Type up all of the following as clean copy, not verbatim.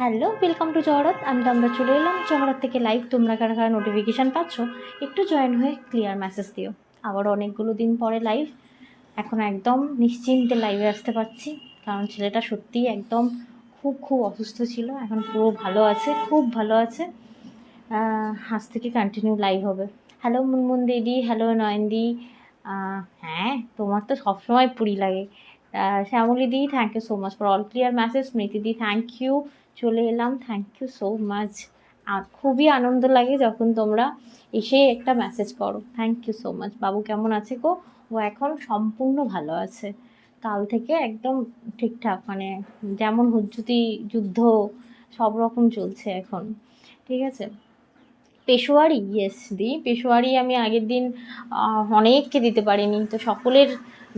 Hello, welcome to জহরত। আমরা চলে এলাম জহরত থেকে লাইভ। তোমরা কারা কারা নোটিফিকেশান পাচ্ছ একটু জয়েন হয়ে ক্লিয়ার মেসেজ দিও। আবার অনেকগুলো দিন পরে লাইভ, এখন একদম নিশ্চিন্তে লাইভে আসতে পারছি, কারণ ছেলেটা সত্যিই একদম খুব অসুস্থ ছিল, এখন পুরো ভালো আছে, খুব ভালো আছে। আজ থেকে কন্টিনিউ লাইভ হবে। হ্যালো মুনমুন দিদি, হ্যালো নয়নদি। হ্যাঁ, তোমার তো সবসময় পুরি লাগে। শ্যামলী দি, thank you so much for all clear message. Smriti দি, থ্যাংক ইউ, চলে এলাম, থ্যাংক ইউ সো মাচ। খুবই আনন্দ লাগে যখন তোমরা এসে একটা মেসেজ করো, থ্যাংক ইউ সো মাচ। বাবু কেমন আছে গো? ও এখন সম্পূর্ণ ভালো আছে, কাল থেকে একদম ঠিকঠাক, মানে যেমন হুজ্জুতি যুদ্ধ সব রকম চলছে এখন, ঠিক আছে। পেশোয়ারি, ইয়েস দি, পেশোয়ারি আমি আগের দিন অনেককে দিতে পারিনি, তো সকলের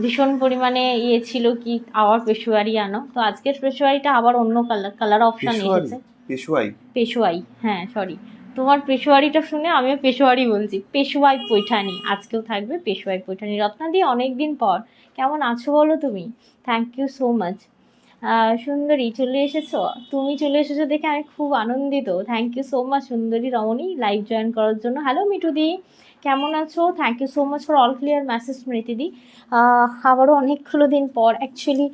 ভীষণ পরিমাণে ছিল কি আবার পেশোয়ারি আনো, তো আজকের পেশোয়ারিটা আবার অন্য কালার অপশান এসেছে। পেশোয়াই, হ্যাঁ সরি, তোমার পেশোয়ারিটা শুনে আমিও পেশোয়ারি বলছি। পেশোয়াই পৈঠানি আজকেও থাকবে, পেশোয়াই পৈঠানি। রত্না দি, অনেক দিন পর, কেমন আছো বলো তুমি? Thank you so much. সুন্দরী চলে এসেছো, তুমি চলে এসেছো দেখে আমি খুব আনন্দিত, থ্যাংক ইউ সো মাচ সুন্দরী রমণী লাইভ জয়েন করার জন্য। হ্যালো মিঠু দি, কেমন আছো? Thank you so much for all clear message Smriti di. আবারও অনেকগুলো দিন পর অ্যাকচুয়ালি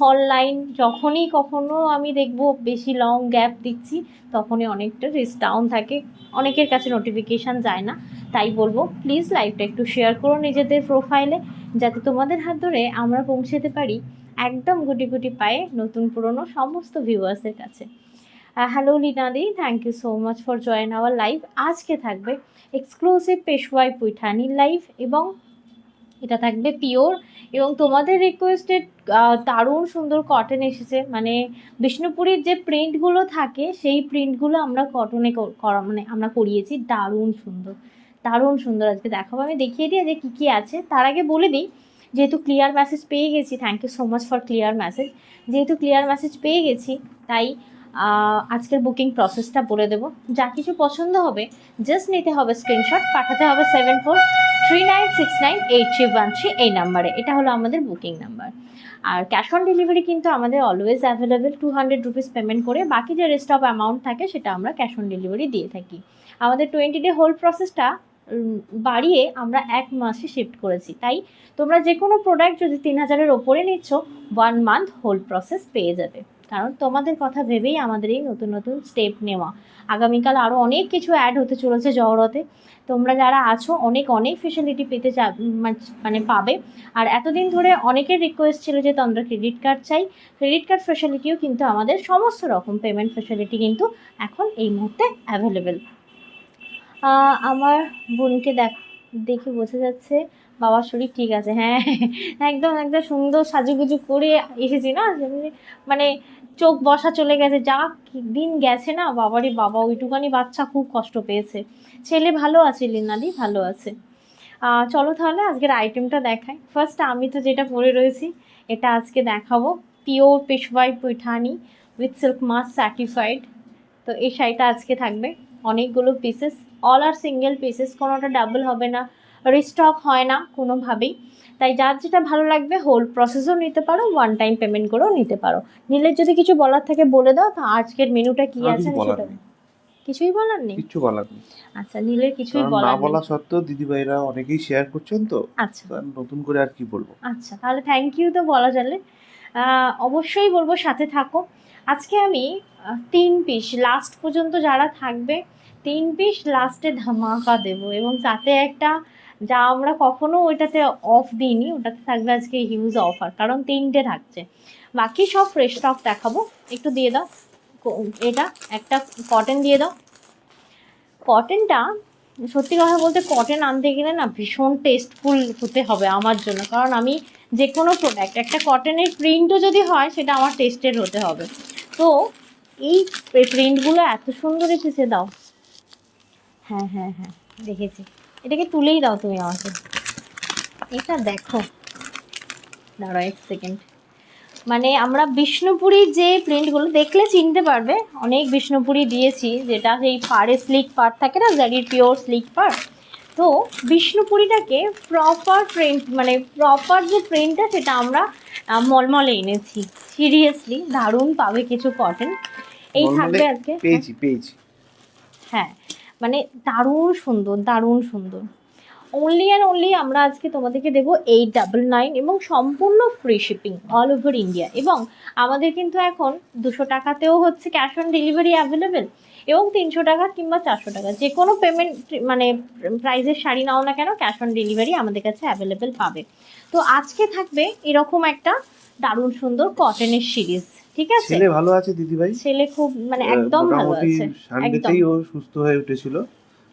অনলাইন যখনই কখনো আমি দেখবো বেশি লং গ্যাপ দিচ্ছি, তখনই অনেকটা রিস্ক ডাউন থাকে, অনেকের কাছে নোটিফিকেশান যায় না। তাই বলবো প্লিজ লাইভটা একটু শেয়ার করো নিজেদের প্রোফাইলে, যাতে তোমাদের হাত ধরে আমরা পৌঁছাতে পারি একদম গুটি গুটি পায়ে নতুন পুরনো সমস্ত ভিউয়ার্সের কাছে। হ্যালো লিনাদি, thank you so much for join our live. আজকে থাকবে এক্সক্লুসিভ পেশওয়াই পৈঠানির লাইভ, এবং এটা থাকবে পিওর, এবং তোমাদের রিকোয়েস্টেড দারুণ সুন্দর কটন এসেছে, মানে বিষ্ণুপুরীর যে প্রিন্টগুলো থাকে সেই প্রিন্টগুলো আমরা কটনে করা, মানে আমরা করিয়েছি, দারুণ সুন্দর দারুণ সুন্দর। আজকে দেখাবো, আমি দেখিয়ে দিই যে কী আছে। তার আগে বলে দিই, যেহেতু ক্লিয়ার মেসেজ পেয়ে গেছি, thank you so much for clear message, যেহেতু ক্লিয়ার মেসেজ পেয়ে গেছি তাই আজকের বুকিং প্রসেসটা বলে দেবো। যা কিছু পছন্দ হবে জাস্ট নিতে হবে স্ক্রিনশট, পাঠাতে হবে 7439698313 এই নাম্বারে, এটা হলো আমাদের বুকিং নাম্বার। আর ক্যাশ অন ডেলিভারি কিন্তু আমাদের অলওয়েজ অ্যাভেলেবেল, 200 রুপিস পেমেন্ট করে বাকি যে রেস্ট অফ অ্যামাউন্ট থাকে সেটা আমরা ক্যাশ অন ডেলিভারি দিয়ে থাকি। আমাদের 20 ডে হোল্ড প্রসেসটা বাড়িয়ে আমরা 1 মাসে শিফট করেছি, তাই তোমরা যে কোনো প্রোডাক্ট যদি 3000-এর ওপরে নিচ্ছ 1 মান্থ হোল্ড প্রসেস পেয়ে যাবে, কারণ তোমাদের কথা ভেবেই আমাদের এই নতুন নতুন স্টেপ নেওয়া। আগামীকাল আরও অনেক কিছু অ্যাড হতে চলেছে জহরতে, তোমরা যারা আছো অনেক ফেসিলিটি পেতে মানে পাবে। আর এতদিন ধরে অনেকের রিকোয়েস্ট ছিল যে তোমরা ক্রেডিট কার্ড চাই, ক্রেডিট কার্ড ফেসিলিটিও কিন্তু আমাদের সমস্ত রকম পেমেন্ট ফেসিলিটি কিন্তু এখন এই মুহূর্তে অ্যাভেলেবেল। আমার বোনকে দেখে বোঝা যাচ্ছে বাবার শরীর ঠিক আছে। হ্যাঁ, একদম সুন্দর সাজুগুজু করে এসেছি না, মানে চোখ বসা চলে গেছে, যা দিন গেছে না, বাবারই বাবা, ওইটুকানি বাচ্চা খুব কষ্ট পেয়েছে। ছেলে ভালো আছে, লিনাদি ভালো আছে। চলো তাহলে আজকের আইটেমটা দেখাই। ফার্স্ট আমি তো যেটা পরে রয়েছি এটা আজকে দেখাবো, pure Peshwai Paithani with silk mask certified. তো এই শাড়িটা আজকে থাকবে অনেকগুলো pieces, all are single pieces, কোনোটা ডাবল হবে না, রিস্টক হয় না কোনোভাবেই। তাই যার যেটা ভালো লাগবে হোল প্রসেসও নিতে পারো, ওয়ান টাইম পেমেন্ট করেও নিতে পারো। নীলের যদি কিছু বলার থাকে বলে দাও, তো আজকের মেনুটা কি আছে সেটা। কিছুই বলার নেই? কিছু বলার নেই। আচ্ছা, নীলের কিছুই বলার না বলা সত্ত্বেও দিদিভাইরা অনেকেই শেয়ার করছেন, তো আচ্ছা নতুন করে আর কি বলবো। আচ্ছা, তাহলে থ্যাংক ইউ তো বলা চলে, অবশ্যই বলবো সাথে থাকো। আজকে আমি 3 পিস লাস্ট পর্যন্ত যারা থাকবে 3 পিস লাস্টে ধামাকা দেবো, এবং তাতে একটা যা আমরা কখনো ওইটাতে অফ দিইনি, ওটাতে থাকবে আজকে হিউজ অফার, কারণ 3টে থাকছে। বাকি সব ফ্রেশ স্টক দেখাবো। একটু দিয়ে দাও এটা, একটা কটন দিয়ে দাও। কটনটা সত্যি কথা বলতে কটন আনতে গেলে না ভীষণ টেস্টফুল হতে হবে আমার জন্য, কারণ আমি যে কোনো প্রোডাক্ট একটা কটনের প্রিন্টও যদি হয় সেটা আমার টেস্টের হতে হবে। তো এই প্রিন্টগুলো এত সুন্দর এসেছে, দাও। হ্যাঁ হ্যাঁ হ্যাঁ, দেখেছি, এটাকে তুলেই দাও তুমি আমাকে। এটা দেখো, দাঁড়াও 1 সেকেন্ড, মানে আমরা বিষ্ণুপুরীর যে প্রিন্টগুলো দেখলে চিনতে পারবে, অনেক বিষ্ণুপুরী দিয়েছি, যেটা সেই পাড়ে স্লিক পাড় থাকে না, জারির পিওর স্লিক পাড়। তো বিষ্ণুপুরীটাকে প্রপার প্রিন্ট, মানে প্রপার যে প্রিন্টটা সেটা আমরা মলমলে এনেছি। সিরিয়াসলি দারুণ পাবে কিছু কটন, এই Normally থাকবে আজকে। পেয়েছি হ্যাঁ, মানে দারুণ সুন্দর, দারুণ সুন্দর। অনলি অ্যান্ড অনলি আমরা আজকে তোমাদেরকে দেবো 899 এবং সম্পূর্ণ free shipping all over India. এবং আমাদের কিন্তু এখন 200 টাকাতেও হচ্ছে ক্যাশ অন ডেলিভারি অ্যাভেলেবেল, এবং 300 টাকা কিংবা 400 টাকা যে কোনো পেমেন্ট মানে প্রাইজের শাড়ি নাও না কেন ক্যাশ অন ডেলিভারি আমাদের কাছে অ্যাভেলেবেল পাবে। তো আজকে থাকবে এরকম একটা দারুণ সুন্দর কটনের সিরিজ, ঠিক আছে? ছেলে ভালো আছে দিদিভাই? ছেলে খুব মানে একদম ভালো মোটামুটি আছে, একদম। সানডেতেই ও সুস্থ হয়ে উঠেছিল।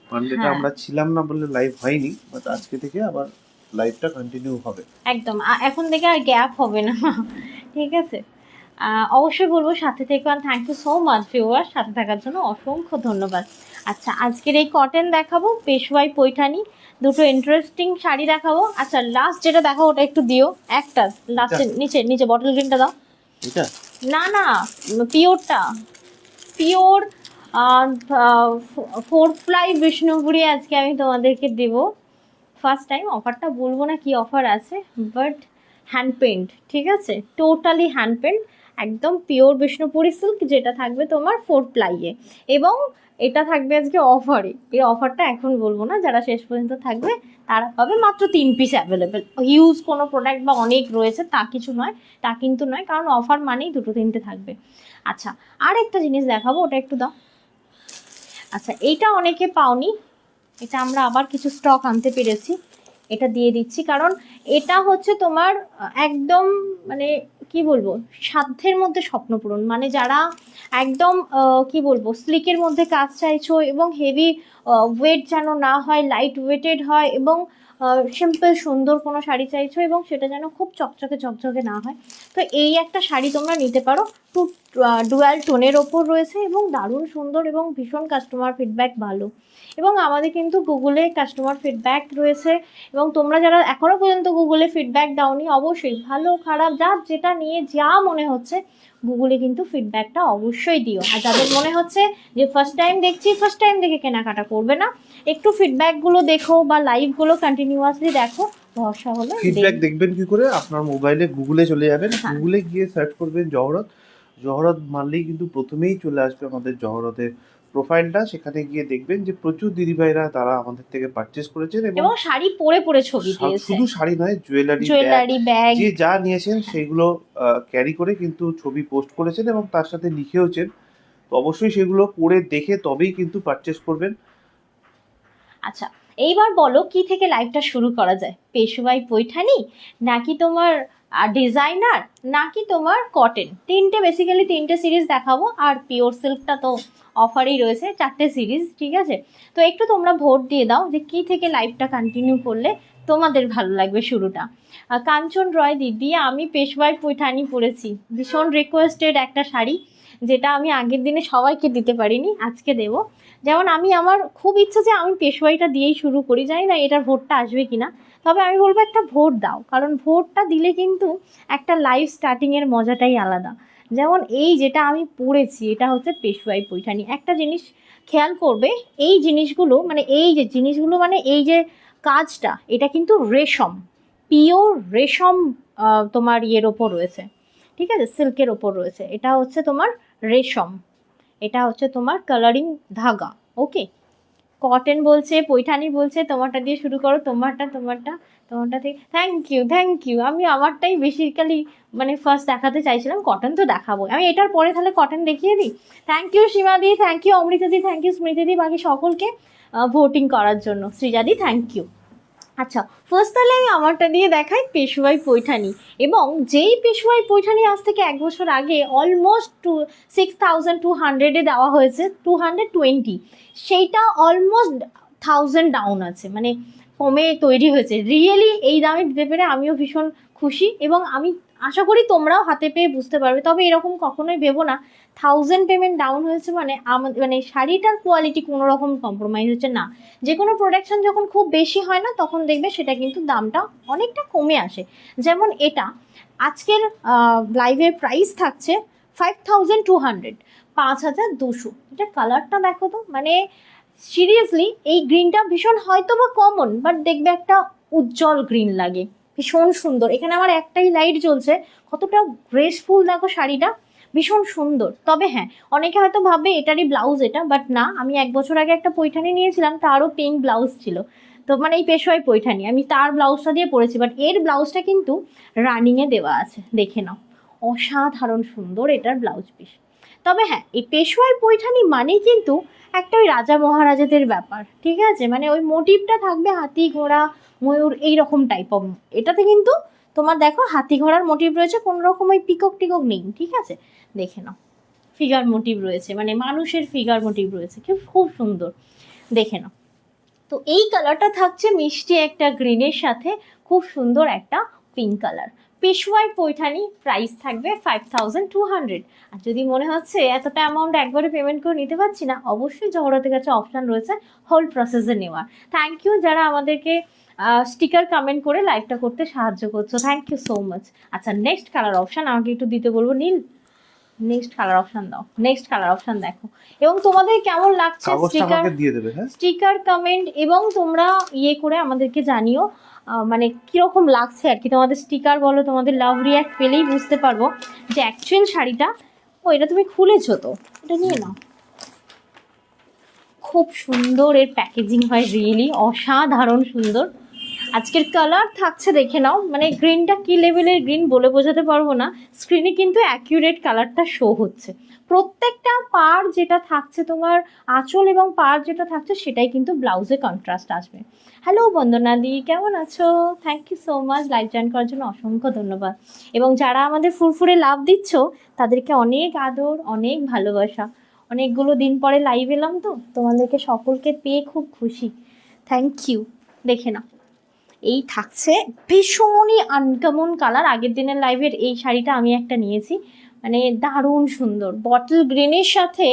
মানডেটা হ্যাঁ। আমরা ছিলাম না বলে লাইভ হয়নি, বাট আজকে থেকে আবার লাইভটা কন্টিনিউ হবে। একদম এখন থেকে আর গ্যাপ হবে না, ঠিক আছে? অবশ্যই বলবো সাথে থেকে। Thank you so much viewer, সাথে থাকার জন্য অসংখ্য ধন্যবাদ। আচ্ছা, আজকের এই কটন দেখাবো, পেশওয়াই পৈঠানি, দুটো ইন্টারেস্টিং শাড়ি দেখাবো। আচ্ছা, লাস্ট যেটা দেখাবো ওটা একটু দিও, একটা লাস্টের নিচে নিচে বটল গ্রিনটা দাও। এটা না না, পিওরটা, পিওর 4 ply বিষ্ণুপুরি আজকে আমি তোমাদেরকে দেবো। ফার্স্ট টাইম অফারটা বলবো না কি অফার আছে, বাট হ্যান্ড পেন্ট, ঠিক আছে? টোটালি হ্যান্ড পেন্ট, একদম পিওর বিষ্ণুপুরি সিল্ক, যেটা থাকবে তোমার 4 ply-এ, এবং এটা থাকবে আজকে অফারে। এই অফারটা এখন বলবো না, যারা শেষ পর্যন্ত থাকবে তারা পাবে মাত্র 3 পিস অ্যাভেলেবেল। হিউজ কোনো প্রোডাক্ট বা অনেক রয়েছে তা কিছু নয়, তা কিন্তু নয়, কারণ অফার মানেই 2-3টে থাকবে। আচ্ছা, আর একটা জিনিস দেখাবো, ওটা একটু দাও। আচ্ছা, এইটা অনেকে পাওনি, এটা আমরা আবার কিছু স্টক আনতে পেরেছি, এটা দিয়ে দিচ্ছি। কারণ এটা হচ্ছে তোমার একদম মানে কি বলবো, সাধ্যের মধ্যে স্বপ্ন পূরণ। মানে যারা একদম কি বলবো স্লিকের মধ্যে কাজ চাইছো, এবং হেভি ওয়েট যেন না হয়, লাইট ওয়েটেড হয়, এবং সিম্পল সুন্দর কোনো শাড়ি চাইছো, এবং সেটা যেন খুব চকচকে চকচকে না হয়, তো এই একটা শাড়ি তোমরা নিতে পারো। টু ডুয়াল টোনের ওপর রয়েছে, এবং দারুণ সুন্দর, এবং ভীষণ কাস্টমার ফিডব্যাক ভালো। এবং আমাদের কিন্তু গুগলে কাস্টমার ফিডব্যাক রয়েছে, এবং তোমরা যারা এখনও পর্যন্ত গুগলে ফিডব্যাক দাওনি, অবশ্যই ভালো খারাপ যা যেটা নিয়ে যা মনে হচ্ছে গুগলে কিন্তু ফিডব্যাকটা অবশ্যই দিও। আর যাদের মনে হচ্ছে যে ফার্স্ট টাইম দেখছি, ফার্স্ট টাইম দেখে কেনাকাটা করবে না, একটু ফিডব্যাকগুলো দেখো বা লাইভগুলো কন্টিনিউয়াসলি দেখো, ভরসা হলে ফিডব্যাক দেখবেন কি করে? আপনার মোবাইলে গুগলে চলে যাবেন, হ্যাঁ। গুগলে গিয়ে সার্চ করবেন জহরত। জহরত মানলেই কিন্তু প্রথমেই চলে আসবে আমাদের জহরতের প্রোফাইলটা। সেখানে গিয়ে দেখবেন যে প্রচুর দিদিভাইরা তারা আমাদের থেকে পারচেস করেছেন, এবং এবং শাড়ি পরে পরে ছবি দিয়েছে, শুধু শাড়ি নয়, জুয়েলারি ব্যাগ, যে যা নিয়েছেন সেইগুলো ক্যারি করে কিন্তু ছবি পোস্ট করেছেন, এবং তার সাথে লিখেওছেন। তো অবশ্যই সেগুলো পড়ে দেখে তবেই কিন্তু পারচেস করবেন। আচ্ছা, এইবার বলো কি থেকে লাইভটা শুরু করা যায়? পেশওয়াই পৈঠানি, নাকি তোমার ডিজাইনার, নাকি তোমার কটন? বেসিক্যালি 3টে সিরিজ দেখাবো, আর পিওর সিল্কটা তো অফারেই রয়েছে, 4টে সিরিজ, ঠিক আছে? তো একটু তোমরা ভোট দিয়ে দাও যে কি থেকে লাইভটা কন্টিনিউ করলে তোমাদের ভালো লাগবে শুরুটা। কাঞ্চন রয় দিদি, আমি পেশওয়াই পৈঠানি পরেছি, ভীষণ রিকোয়েস্টেড একটা শাড়ি, যেটা আমি আগের দিনে সবাইকে দিতে পারিনি, আজকে দেবো। যেমন আমার খুব ইচ্ছা যে আমি পেশওয়াইটা দিয়েই শুরু করি, জানি না এটার ভোটটা আসবে কিনা, তবে আমি বলবো একটা ভোট দাও, কারণ ভোটটা দিলে কিন্তু একটা লাইভ স্টার্টিংয়ের মজাটাই আলাদা। যেমন এই যেটা আমি পড়েছি, এটা হচ্ছে পেশওয়াই পৈঠানি। একটা জিনিস খেয়াল করবে, এই জিনিসগুলো মানে এই যে কাজটা, এটা কিন্তু রেশম, পিওর রেশম, তোমার ইয়ের ওপর রয়েছে, ঠিক আছে, সিল্কের ওপর রয়েছে। এটা হচ্ছে তোমার রেশম, এটা হচ্ছে তোমার কালারিং ধাগা, ওকে? কটন বলছে, পৈঠানি বলছে, তোমারটা দিয়ে শুরু করো, তোমারটা থেকে। Thank you. আমি আমারটাই বেসিক্যালি মানে ফার্স্ট দেখাতে চাইছিলাম, কটন তো দেখাবো আমি এটার পরে, তাহলে কটন দেখিয়ে দিই। থ্যাংক ইউ সীমাদি, থ্যাংক ইউ অমৃতাদি, থ্যাংক ইউ স্মৃতিদি, বাকি সকলকে ভোটিং করার জন্য। সৃজাদি থ্যাংক ইউ। আচ্ছা, ফার্স্ট তাহলে আমি আমারটা দিয়ে দেখাই, পেশওয়াই পৈঠানি। এবং যেই পেশওয়াই পৈঠানি আজ থেকে 1 বছর আগে অলমোস্ট 6200-এ দেওয়া হয়েছে, 220, সেইটা অলমোস্ট 1000 ডাউন আছে, মানে কমে তৈরি হয়েছে। রিয়েলি এই দামে দিতে পেরে আমিও ভীষণ খুশি, এবং আমি আশা করি তোমরাও হাতে পেয়ে বুঝতে পারবে। তবে এরকম কখনোই ভেবো না 1000 পেমেন্ট ডাউন হয়েছে মানে মানে শাড়িটার কোয়ালিটি কোনো রকম কম্প্রোমাইজ হচ্ছে না। যে কোনো প্রোডাকশন যখন খুব বেশি হয় না, তখন দেখবে সেটা কিন্তু দামটা অনেকটা কমে আসে। যেমন এটা আজকের লাইভের প্রাইস থাকছে 5200, 5200। এটা কালারটা দেখো তো, মানে সিরিয়াসলি এই গ্রিনটা ভীষণ হয়তো বা কমন, বাট দেখবে একটা উজ্জ্বল গ্রিন লাগে, ভীষণ সুন্দর। এখানে আমার একটাই লাইট জ্বলছে, কতটা গ্রেসফুল দেখো শাড়িটা, ভীষণ সুন্দর। তবে হ্যাঁ, অনেকে হয়তো ভাববে এটারই ব্লাউজ এটা, বাট না, আমি 1 বছর আগে একটা পৈঠানি নিয়েছিলাম, তারও পিঙ্ক ব্লাউজ ছিল। তো মানে এই পেশোয়াই পৈঠানি, আমি তার ব্লাউজটা দিয়ে পরেছি, বাট এর ব্লাউজটা কিন্তু রানিংয়ে দেওয়া আছে, দেখে নাও, অসাধারণ সুন্দর এটার ব্লাউজ পিস। তবে হ্যাঁ, এই পেশোয়াই পৈঠানি মানেই কিন্তু একটা ওই রাজা মহারাজাদের ব্যাপার, ঠিক আছে, মানে ওই মোটিভটা থাকবে হাতি ঘোড়া ময়ূর এই রকম টাইপ অফ। এটাতে কিন্তু তোমার দেখো হাতি ঘোড়ার মোটিভ রয়েছে, কোনো রকম ওই পিকক টিকক নেই, ঠিক আছে, দেখে নাও, ফিগার মোটিভ রয়েছে, মানে মানুষের ফিগার মোটিভ রয়েছে, খুব সুন্দর, দেখে নাও। তো এই কালারটা থাকছে মিষ্টি একটা গ্রিনের সাথে খুব সুন্দর একটা পিঙ্ক কালার। পেশোয়াই পৈঠানি, প্রাইস থাকবে 5200। আর যদি মনে হচ্ছে এতটা অ্যামাউন্ট একবারে পেমেন্ট করে নিতে পারছি না, অবশ্যই জহরতের কাছে অপশান রয়েছে হোল প্রসেসে নেওয়ার। থ্যাংক ইউ যারা আমাদেরকে স্টিকার কমেন্ট করে লাইভটা করতে সাহায্য করছো, থ্যাংক ইউ সো মাচ। আচ্ছা, নেক্সট কালার অপশান আমাকে একটু দিতে বলবো নীল, নেক্সট কালার অপশন দাও, নেক্সট কালার অপশন দেখো, এবং তোমাদের কেমন লাগছে স্টিকার দিয়ে দেবে, হ্যাঁ স্টিকার কমেন্ট, এবং তোমরা ইয়ে করে আমাদেরকে জানিও মানে কিরকম লাগছে আর কি। তোমাদের স্টিকার বলো, তোমাদের লাভ রিয়াক্ট পেলেই বুঝতে পারবো যে অ্যাকচুয়াল শাড়িটা। ও, এটা তুমি খুলেছো তো, এটা নিয়ে নাও। খুব সুন্দর এর প্যাকেজিং হয়, রিয়েলি অসাধারণ সুন্দর। আজকের কালার থাকছে দেখে নাও, মানে গ্রিনটা কি লেভেলের গ্রিন বলে বোঝাতে পারবো না, স্ক্রিনে কিন্তু অ্যাকিউরেট কালারটা শো হচ্ছে। প্রত্যেকটা পার যেটা থাকছে তোমার আঁচল এবং পার যেটা থাকছে সেটাই কিন্তু ব্লাউজে কন্ট্রাস্ট আসবে। হ্যালো বন্দনা দি, কেমন আছো? Thank you so much, live join করার জন্য অসংখ্য ধন্যবাদ। এবং যারা আমাদের ফুরফুরে লাভ দিচ্ছ তাদেরকে অনেক আদর, অনেক ভালোবাসা। অনেকগুলো দিন পরে লাইভ এলাম তো, তোমাদেরকে সকলকে পেয়ে খুব খুশি, থ্যাংক ইউ। দেখে নাও, এই থাকছে ভীষণই আনকমন কালার। আগের দিনের লাইভের এই শাড়িটা আমি একটা নিয়েছি, মানে দারুণ সুন্দর বটল গ্রিনের সাথে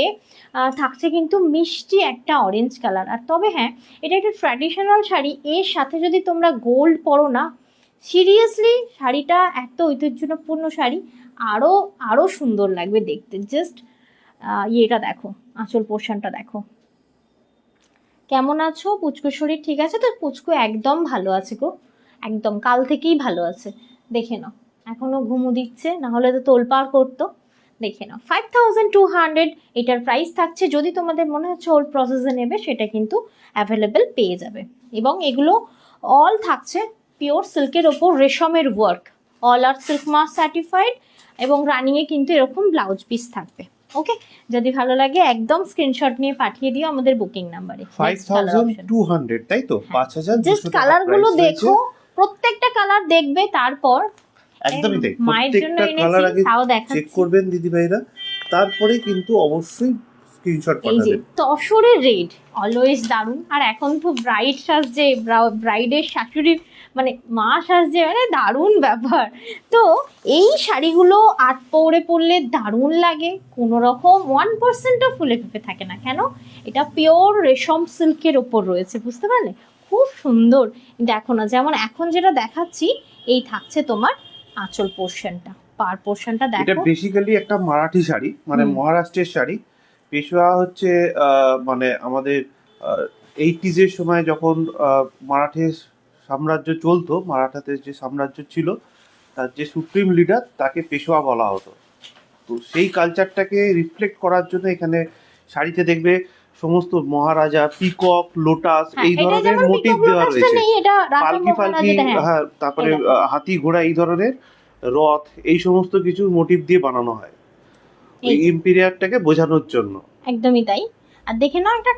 থাকছে কিন্তু মিষ্টি একটা অরেঞ্জ কালার। আর তবে হ্যাঁ, এটা একটা ট্র্যাডিশনাল শাড়ি, এর সাথে যদি তোমরা গোল্ড পরো না, সিরিয়াসলি শাড়িটা এত ঐতিহ্যপূর্ণ শাড়ি, আরও আরও সুন্দর লাগবে দেখতে। জাস্ট ইয়েটা দেখো, আঁচল পোর্শনটা দেখো। কেমন আছো পুচকু? শরীর ঠিক আছে তো? পুচকু একদম ভালো আছে গো, একদম কাল থেকেই ভালো আছে, দেখে নাও, এখনো ঘুমু দিচ্ছে, না হলে তো তোলপাড় করতো। দেখে নাও 5200 এটার প্রাইস থাকছে। যদি তোমাদের মনে হচ্ছে ওল্ড প্রসেসে নেবে, সেটা কিন্তু অ্যাভেলেবেল পেয়ে যাবে। এবং এগুলো অল থাকছে পিওর সিল্কের ওপর রেশমের ওয়ার্ক, অল আর সিল্ক মার্ক সার্টিফাইড, এবং রানিংয়ে কিন্তু এরকম ব্লাউজ পিস থাকবে। ওকে, যদি ভালো লাগে একদম স্ক্রিনশট নিয়ে পাঠিয়ে দিও আমাদের বুকিং নাম্বারে। 5200, তাই তো? 5200 জাস্ট কালারগুলো দেখো, প্রত্যেকটা কালার দেখবে, তারপর একদমই তাই, মায়ের জন্য প্রত্যেকটা কালার এনেছি, আগে তাও চেক দেখাচ্ছি। করবেন দিদি ভাইরা, তারপরে কিন্তু অবশ্যই স্ক্রিনশট এই যে পাঠাবেন। তসরের রেড অলওয়েজ দারুণ। আর এখন তো ব্রাইড সাজছে, ব্রাইডের শাশুড়ি মানে মা সাজছে, মানে দারুণ ব্যাপার। তো এই শাড়িগুলো আট পৌড়ে পরলে দারুণ লাগে, কোনো রকম 1%ও ফুলে ফেপে থাকে না। কেন? এটা পিওর রেশম সিল্কের ওপর রয়েছে, বুঝতে পারলে? খুব সুন্দর। দেখো না, যেমন এখন যেটা দেখাচ্ছি, এই থাকছে তোমার আঁচল পোর্শনটা, পার পোর্শনটা এটা দেখো। বেসিক্যালি একটা মারাঠি শাড়ি, মানে মহারাষ্ট্রের শাড়ি। পেশোয়া হচ্ছে মানে আমাদের 80s এর সময় যখন মারাঠের সাম্রাজ্য চলতো, মারাঠাদের যে সাম্রাজ্য ছিল, তার যে সুপ্রিম লিডার তাকে পেশোয়া বলা হতো। তো সেই কালচারটাকে রিফ্লেক্ট করার জন্য এখানে শাড়িতে দেখবে সমস্ত মহারাজা, পিকক, লোটাস এই ধরনের মোটিভ দেওয়া রয়েছে, পালকি ফালকি, হ্যাঁ, তারপরে হাতি ঘোড়া এই ধরনের, রথ, এই সমস্ত কিছু মোটিভ দিয়ে বানানো হয় এই ইম্পিরিয়ারটাকে বোঝানোর জন্য। একদমই তাই। আর দেখে নাও, একটা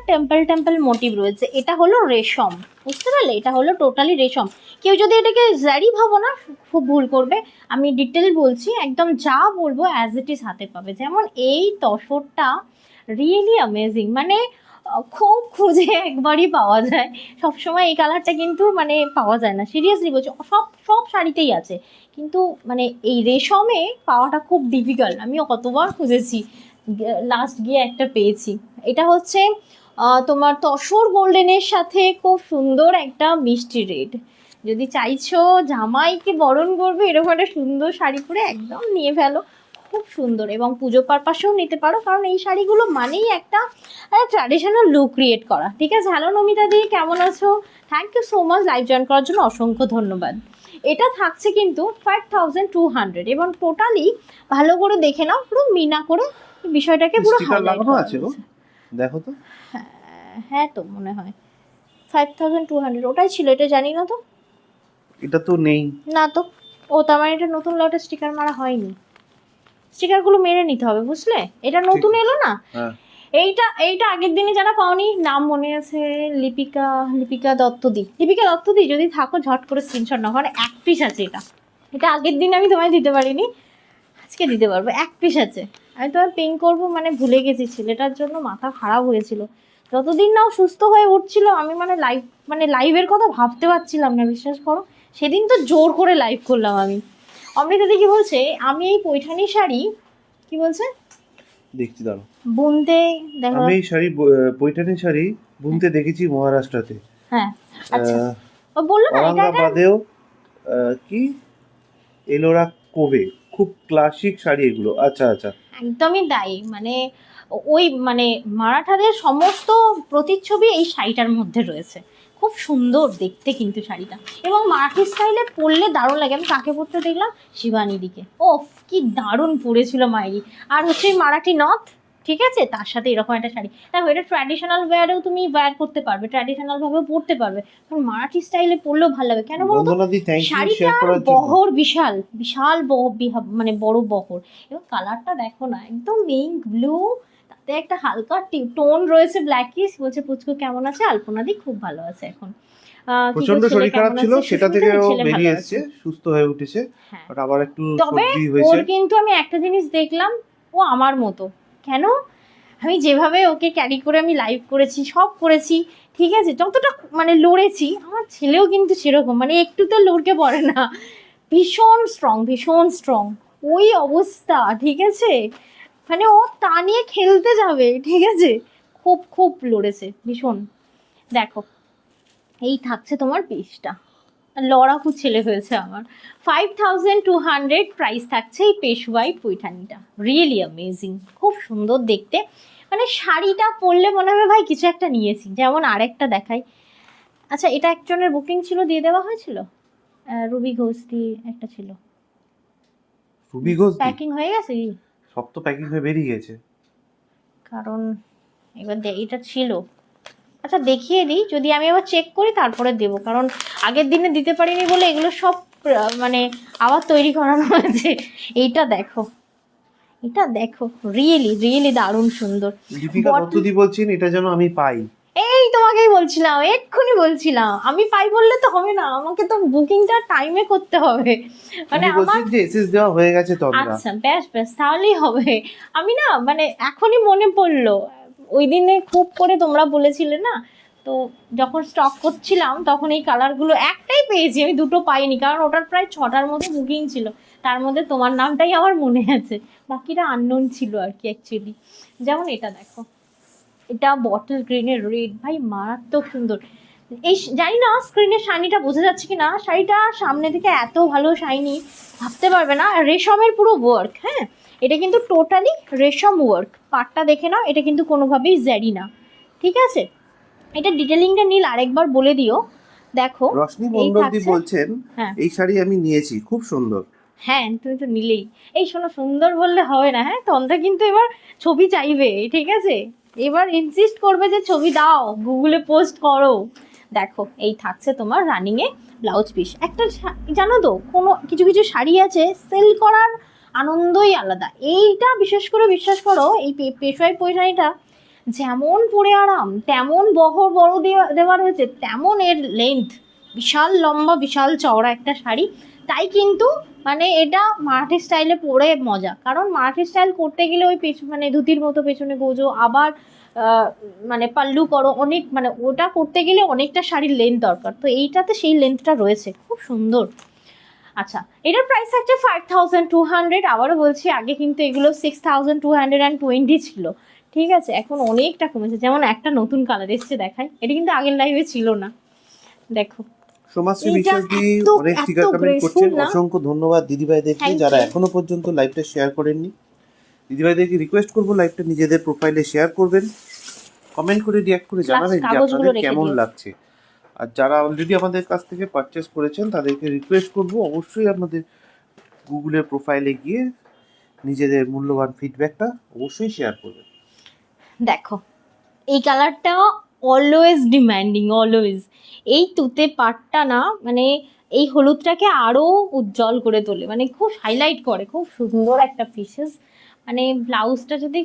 টেম্পল মোটিভ রয়েছে, এটা হলো রেশম, বুঝতে পারলে? এটা হলো টোটালি রেশম। কেউ যদি এটাকে জারি ভাবো না, খুব ভুল করবে। আমি ডিটেল বলছি, একদম যা বলবো অ্যাজ ইট ইজ হাতে পাবে। যেমন এই তসরটা রিয়েলি অ্যামেজিং, মানে খুব খুঁজে একবারই পাওয়া যায়। সবসময় এই কালারটা কিন্তু মানে পাওয়া যায় না, সিরিয়াসলি বলছি, সব শাড়িতেই আছে, কিন্তু মানে এই রেশমে পাওয়াটা খুব ডিফিকাল্ট। আমিও কতবার খুঁজেছি, লাস্ট গিয়ে একটা পেয়েছি। এটা হচ্ছে তোমার তসর গোল্ডেনের সাথে খুব সুন্দর একটা মিষ্টি রেড। যদি চাইছো জামাইকে বরণ করবে এরকম একটা সুন্দর শাড়ি পরে, একদম নিয়ে ফেলো, খুব সুন্দর। এবং পুজো পারপাসেও নিতে পারো, কারণ এই শাড়িগুলো মানেই একটা ট্র্যাডিশনাল লুক ক্রিয়েট করা। ঠিক আছে, হ্যালো নমিতা দি, কেমন আছো? Thank you so much, live join করার জন্য অসংখ্য ধন্যবাদ। এটা থাকছে কিন্তু 5200 এবং টোটালি ভালো করে দেখে নাও পুরো মিনা করে বিষয়টাকে পুরো স্টিকার highlight লাগানো করা আছে গো, হয়েছে। দেখো তো। হ্যাঁ তো মনে হয় 5200 ওটাই ছিল, এটা জানি না তো। এটা তো নেই না তো, ও তার মানে এটা নতুন লটে স্টিকার মারা হয়নি, স্টিকারগুলো মেরে নিতে হবে বুঝলে, এটা নতুন এলো না। হ্যাঁ এইটা এইটা আগের দিনে যারা পাওনি, নাম মনে আছে লিপিকা, লিপিকা দত্তদি, লিপিকা দত্তদি যদি থাকো ঝট করে স্ক্রিনশট নাও, কারণ এক পিস আছে এটা, এটা আগের দিন আমি তোমায় দিতে পারিনি, আজকে দিতে পারবো, এক পিস আছে। আমি তোমায় পিং করবো মানে ভুলে গেছি, ছেলেটার জন্য মাথা খারাপ হয়েছিল, যতদিন না ও সুস্থ হয়ে উঠছিল আমি মানে লাইভের কথা ভাবতে পারছিলাম না, বিশ্বাস করো। সেদিন তো জোর করে লাইভ করলাম আমি। অমৃতাদি কি বলছে, আমি এই পৈঠানি শাড়ি, কি বলছে, দেখছি দাঁড়ো। বুনতে দেখো। আমি এই শাড়ি পৈঠানি শাড়ি বুনতে দেখেছি মহারাষ্ট্রতে। হ্যাঁ আচ্ছা, আহ, ও বললো না এটা এটা ঔরঙ্গাবাদেও কি এলোরা কোবে, খুব ক্লাসিক শাড়ি এগুলো। আচ্ছা আচ্ছা, একদমই তাই, মানে ওই মানে মারাঠাদের সমস্ত প্রতিচ্ছবি এই শাড়িটার মধ্যে রয়েছে, খুব সুন্দর দেখতে কিন্তু শাড়িটা, এবং মারাঠি স্টাইলে পরলে দারুণ লাগে। আমি কাকে পরতে দেখলাম, শিবানীদিকে, ওফ কি দারুণ পরেছিল মায়েরি। আর হচ্ছে এই মারাঠি নথ, ঠিক আছে, তার সাথে এরকম একটা শাড়ি, দেখো এটা ট্র্যাডিশনাল ওয়্যারেও তুমি ওয়্যার করতে পারবে, ট্র্যাডিশনাল ভাবেও পরতে পারবে, কারণ মারাঠি স্টাইলে পরলেও ভালো লাগে। কেন বলতো, বন্দনাদি থ্যাংক ইউ শেয়ার শাড়িটার করার জন্য। বহর বিশাল বিশাল মানে বড় বহর, এবং কালারটা দেখো না, একদম পিঙ্ক ব্লু, তাতে একটা হালকা টোন রয়েছে ব্ল্যাকিশ। বলছে পুচকু কেমন আছে, আলপনাদি খুব ভালো আছে এখন। কি প্রচন্ড গো, ছেলে শরীর খারাপ কেমন ছিল, আছে? সেটা সুস্মিতা থেকে দি, ও ছেলে ভালো বেরিয়ে আছে। এসেছে, সুস্থ হয়ে উঠেছে, হ্যাঁ, বাট আবার একটু তবে সর্দি হয়েছে। ওর কিন্তু আমি একটা জিনিস দেখলাম, ও আমার মতো, কেন, আমি যেভাবে ওকে ক্যারি করে আমি লাইভ করেছি, সব করেছি, ঠিক আছে, যতটা মানে লড়েছি, আমার ছেলেও কিন্তু সেরকম, মানে একটুতে লড়কে পড়ে না, ভীষণ স্ট্রং, ভীষণ স্ট্রং, ওই অবস্থা, ঠিক আছে, মানে ও তা নিয়ে খেলতে যাবে, ঠিক আছে, খুব খুব লড়েছে ভীষণ। দেখো এই থাকছে তোমার পিসটা, লড়াকু ছেলে হয়েছে আমার। 5200 প্রাইস থাকছে এই পেশওয়াই পৈঠানিটা, রিয়েলি অ্যামেজিং, খুব সুন্দর দেখতে, মানে শাড়িটা পরলে মনে হবে ভাই কিছু একটা নিয়েছি। যেমন আরেকটা দেখাই, আচ্ছা এটা একজনের বুকিং ছিল, দিয়ে দেওয়া হয়েছিল, রুবি ঘোষ দিয়ে একটা ছিল, রুবি ঘোষ প্যাকিং হয়ে গেছে কি? সব তো প্যাকিং হয়ে বেরিয়ে গেছে। কারণ এবার এটা ছিল, আচ্ছা দেখিয়ে দিই, যদি আমি আবার চেক করি তারপরে দেবো, কারণ আগের দিনে দিতে পারিনি বলে এগুলো সব মানে আবার তৈরি করানো হয়েছে। এইটা দেখো, এটা দেখো, রিয়েলি রিয়েলি দারুণ সুন্দর। দীপিকা দত্তদি বলছেন এটা যেন আমি পাই। এই তোমাকেই বলছিলাম, এক্ষুনি বলছিলাম, আমি পাই বললে তো হবে না, আমাকে তো বুকিংটা টাইমে করতে হবে, মানে উনি বলছেন যে এসএস দেওয়া হয়ে গেছে তন্দ্রা। আচ্ছা ব্যাস ব্যাস, তাহলেই হবে। আমি না মানে এখনই মনে পড়লো, ওই দিনে খুব করে তোমরা বলেছিলে না, তো যখন স্টক করছিলাম তখন এই কালারগুলো একটাই পেয়েছি, আমি দুটো পাইনি, কারণ ওটার প্রায় 6টার মতো বুকিং ছিল, তার মধ্যে তোমার নামটাই আমার মনে আছে, বাকিটা আননোন ছিল আর কি অ্যাকচুয়ালি। যেমন এটা দেখো, এটা বটল গ্রিনের রেড, ভাই মারাত্মক সুন্দর। এই জানি না স্ক্রিনের শাইনিটা বোঝা যাচ্ছে কি না, শাড়িটা সামনে থেকে এত ভালো শাইনি, ভাবতে পারবে না, রেশমের পুরো ওয়ার্ক, হ্যাঁ এটা কিন্তু টোটালি রেশম ওয়ার্ক, পাটটা দেখে নাও, এটা কিন্তু কোনোভাবেই জ্যারি না, ঠিক আছে। এটা ডিটেলিংটা নীল আরেকবার বলে দিও, দেখো রশ্মি এই মন্ডলদি থাকছে, বলছেন হ্যাঁ এই শাড়ি আমি নিয়েছি, খুব সুন্দর। হ্যাঁ তুমি তো নিলেই, এই শোনো সুন্দর বললে হবে না, হ্যাঁ তন্দ্রা কিন্তু এবার ছবি চাইবে, ঠিক আছে, এবার ইনসিস্ট করবে যে ছবি দাও, গুগলে পোস্ট করো। দেখো এই থাকছে তোমার রানিং এ ব্লাউজ পিস, একটা জানো তো কোনো কিছু কিছু শাড়ি আছে সেল করার আনন্দই আলাদা, এইটা বিশেষ করে বিশ্বাস করো, এই পেশোয়াই পৈঠানিটা যেমন পরে আরাম, তেমন বহর বড় দেওয়া রয়েছে, তেমন এর লেন্থ, বিশাল লম্বা বিশাল চওড়া একটা শাড়ি, তাই কিন্তু মানে এটা মারাঠি স্টাইলে পরে মজা, কারণ মারাঠি স্টাইল করতে গেলে ওই মানে ধুতির মতো পেছনে গোজো, আবার মানে পাল্লু করো, অনেক মানে ওটা করতে গেলে অনেকটা শাড়ির লেন্থ দরকার, তো এইটাতে সেই লেন্থটা রয়েছে, খুব সুন্দর। আচ্ছা এটার প্রাইস থাকছে 5200, আবারও বলছি আগে কিন্তু এগুলো 6220 ছিল, ঠিক আছে, এখন অনেকটা কমেছে, যেমন একটা নতুন কালার এসছে দেখাই, এটা কিন্তু আগের লাইভে ছিল না, দেখো সোমাশ্রী এটা বিশ্বাস দি এত- অনেক এত স্টিকার কমেন্ট graceful করছেন, না? অসংখ্য ধন্যবাদ দিদিভাইদেরকে Thank যারা you. এখনো পর্যন্ত লাইভটা শেয়ার করেননি। দিদিভাইদেরকে রিকোয়েস্ট করবো লাইভটা নিজেদের প্রোফাইলে শেয়ার করবেন, কমেন্ট করে রিঅ্যাক্ট করে জানাবেন যে কাগজগুলো আপনাদের রেখে কেমন দিও। লাগছে। আর যারা অলরেডি আমাদের কাছ থেকে পারচেস করেছেন তাদেরকে রিকোয়েস্ট করব অবশ্যই আপনাদের গুগলের প্রোফাইলে গিয়ে নিজেদের মূল্যবান ফিডব্যাকটা অবশ্যই শেয়ার করবেন। দেখো এই কালারটা অলওয়েজ ডিমান্ডিং, অলওয়েজ। এই তুতে পাটটা না মানে এই হলুদটাকে আরও উজ্জ্বল করে তোলে, মানে খুব হাইলাইট করে, খুব সুন্দর একটা পিসেস। মানে ব্লাউজটা যদি